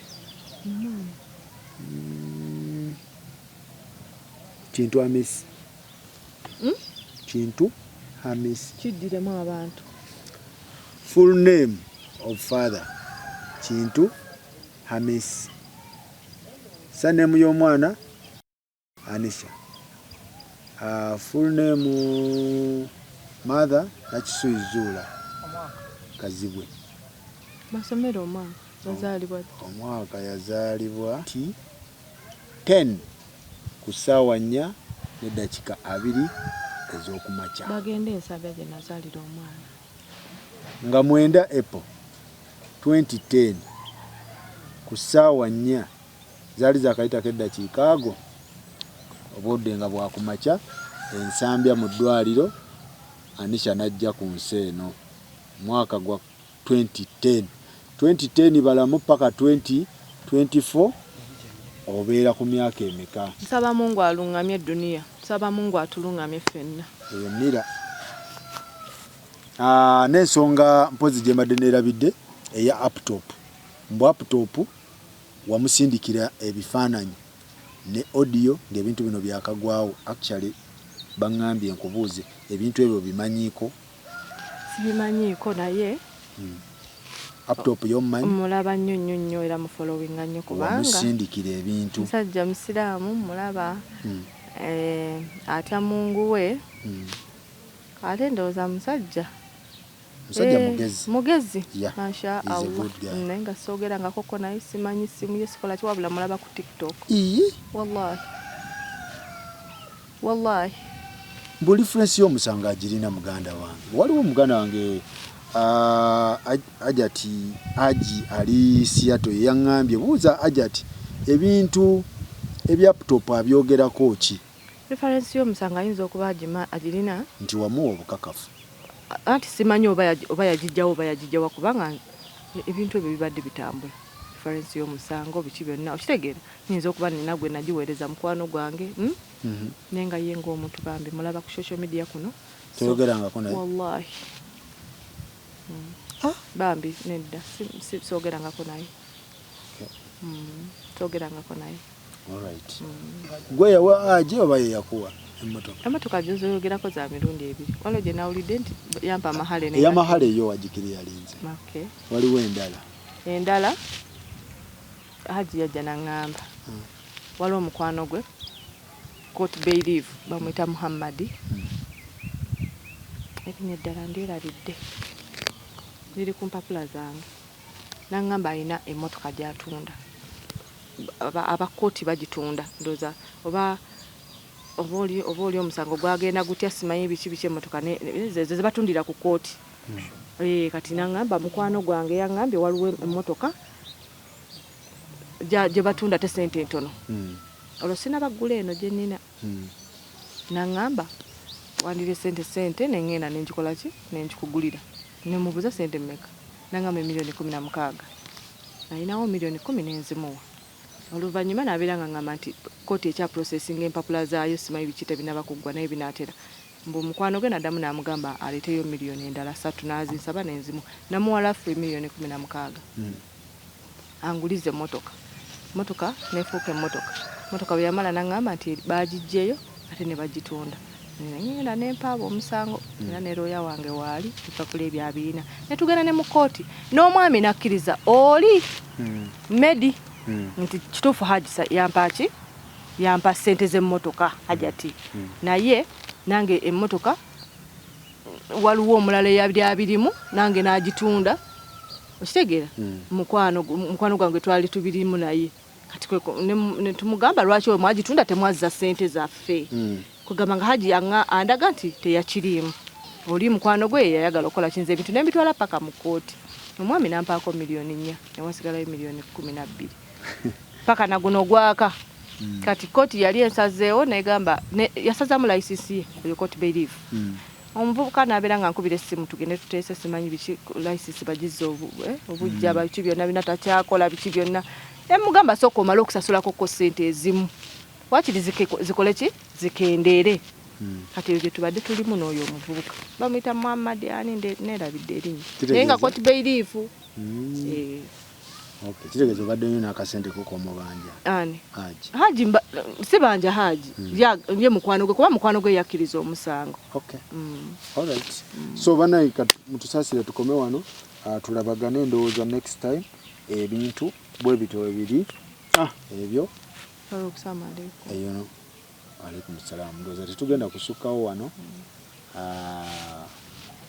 Kintu Hamisi Kintu Hamisi kiddiremu abantu full name of father Kintu Hamisi surname y'omwana Anisha full name mother Nakisuyi Zula Kazibwe masomero omwana yazaalibwa omwaka yazaalibwa 10 ku ssaawa 4 n'eddakiika 2 ez'okumakya. Bagende ensabya gye nazaalira omwana. Nga 9 April 2010 ku ssaawa 4 zaali zakayitako eddakiika ago obudde nga bwakumakya ensambya mu ddwaliro Anisha n'ajja ku nsi eno mwaka gwa 2010 balamu paka 2024 obeera ku myaka emeka. Nsaba Mungu alungamye edduniya, nsaba Mungu atulungamye ffenna. Eyo nnira. N'ensonga mpozi gye mbadde neerabidde eya Uptop. Mbu Uptop wamusindikira ebifaananyi ne audio ng'ebintu bino byakagwawo. Actually baŋŋambye nkubuuze ebintu ebyo bimanyiiko? Sibimanyiiko naye Uptop y'omumanyi? Mulaba nnyo era mu following nnyo kubanga wamusindikira ebintu. Musajja musiraamu mulaba atya Mungu we ate ndowooza musajja mugezi masha Allah naye nga soogerangako ko naye simanyi simu ye sikola kiwabula mulaba ku TikTok. Wallahi mbu reference y'omusango agirina muganda wange. Waliwo muganda wange Hajjati ali Seattle yaŋŋambye buuza Hajjati ebintu ebya Uptop abyogerako ki? Reference y'omusango ayinza okuba agirina nti wamuwa obukakafu. Anti simanyi oba yagijjawo kubanga ebintu ebyo bibadde bitambula. Reference y'omusango biki byonna okitegeera nyinza okuba nina gwe nagiweereza mukwano gwange naye nga ye ng'omuntu bambi mulaba ku social media kuno toyogerangako naye? Wallahi bambi nedda soogerangako naye. Soogerangako naye. Alright. Gwe yawa aje oba ye yakuwa emmotoka? Emmotoka gy'ozoyogerako za mirundi ebiri. Waliwo gye nawulidde nti yampa amahale. Ey'amahale eyo wagikiri yalinze. Okay. Waliwo endala? Endala Haji yajja n'aŋŋamba waliwo omukwano gwe court bailiff bamuyita Muhammadi. Erinnya eddala ndyerabidde liri ku mpapula zange. N'aŋŋamba alina emmotoka gy'atunda. Abakooti bagitunda ndowooza oba oli omusango gwagenda gutya simanyi biki emmotoka ze batundira ku kooti. Kati n'aŋŋamba mukwano gwange yaŋŋambye waliwo emmotoka gye batunda te ssente ntono. Olwo sinabagula eno gye nnina. N'aŋŋamba wandire ssente neŋŋenda n'engikola ki n'engikugulira. Ne mubuuza ssente mmeka? N'aŋŋamba miliyoni 16. Nalinawo miliyoni 10 n'enzimuwa. Oluvannyuma n'abeera nga ŋŋamba nti kooti ekya processing empapula zaayo simanyi biki tebinaba kuggwa naye binaatera. Mbu mukwano gwe n'addamu n'amugamba aleeteyo miliyoni endala 3 n'azinsaba n'enzimu. Namuwala ffe miliyoni 16. Angulize emmotoka. Motoka nefuuka emmotoka. Motoka bwe yamala n'aŋŋamba nti baagiggyeyo ate ne bagitunda. Ngenda n'empaaba omusango era ne looya wange waali ebipapula ebyo abirina. Ne tugenda ne mu kooti n'omwami n'akkiriza oli Medi nti kituufu Haji yampa ki? Yampa ssente z'emmotoka Hajjati. Naye nange emmotoka waliwo omulala eyabirimu nange n'agitunda. Okitegeera? Mukwano gwange twali tubirimu naye. Kati ne tumugamba lwaki we mwagitunda temwazza ssente zaffe. Kugamba nga Haji andaga nti teyakirimu. Oli mukwano gwe yayagala okukola kinze ebintu n'embitwala paka mu kooti. Omwami nampaako miliyoni 4 ne wasigalayo miliyoni 12. Paka naguno gwaka. Kati kooti yali ensazeewo negamba yasazaamu layisisi ye eyo kooti bailiff. Omuvubuka n'abeera nga nkubira essimu tugende tuteese simanyi biki layisisi bagizza obujja biki byonna bina takyakola biki byonna. Mugamba sooka omale okusasulako ssente ezimu. Wakiri zikole ki? Zikendeere. Kati ebyo tubadde tulimu n'oyo omuvubuka. Bamuyita Muhammad ani neerabidde erinnya. Naye nga kooti bailiff. Okay, kitegeeza obadde nnyo n'akasente ko k'omubanja. Ani? Haji si banja Haji. Ye mukwano gwe kuba mukwano gwe yakkiriza omusango. Okay. Alright. So banayi mutusaasire tukome wano tulabagane ndowooza next time ebintu bwe bito ebiri ebyo. Eyo no. Alaikum salaam. Ndowooza tetugenda kusukkawo wano.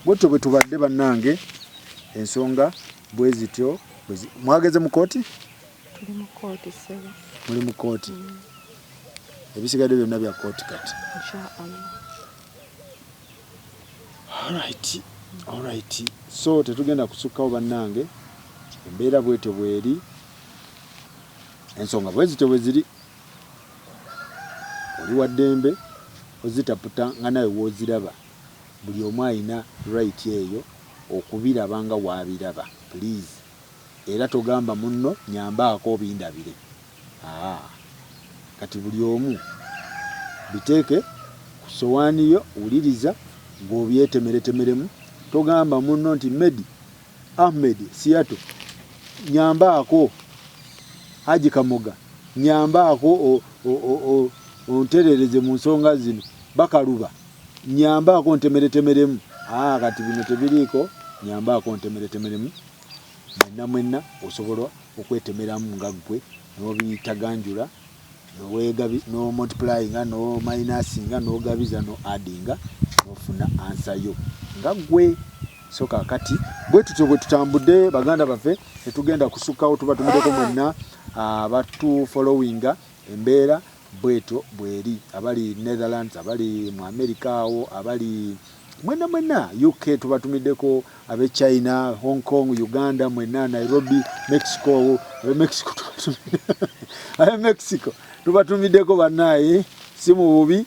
Bwetyo bwe tubadde bannange ensonga bwe zityo. Mwageze mu kooti? Tuli mu kooti sebo. Muli mu kooti. ebisigadde byonna bya kooti kati. Alright. So tetugenda kusukkawo bannange, embeera bwetyo bweri, ensonga bwezityo bwe ziri. Oli wa ddembe ozitaputa nga nawe wooziraba, buli omu alina right eyo okubiraba nga waabiraba, please. Era togamba munno nyambaako bindabire. Kati buli omu biteeke ku sowaani yo, wuliriza ng'obyetemeretemeremu. Togamba munno nti Ahmed Siyato nyambaako, Haji Kamoga nyambaako onterereze mu nsonga zino, Bakaluba nyambaako ntemeretemeremu. Kati bino tebiriiko nyambaako ntemeretemeremu. Mwenna osobola okwetemeramu nga ggwe n'obitaganjula, no multiplyinga, no minusinga, no gabiza, no addinga, ofuna ansayo nga ggwe. So kakati bwe tutyo bwe tutambudde baganda baffe, tetugenda kusukkawo, tubatumiddeko mwenna abatu followinga embeera bweto bweri, abali Netherlands, abali mu America awo, abali mwenna UK tubatumiddeko, abe China, Hong Kong, Uganda, mwenna Nairobi, Mexico tubatumiddeko bannaye, si mu bubi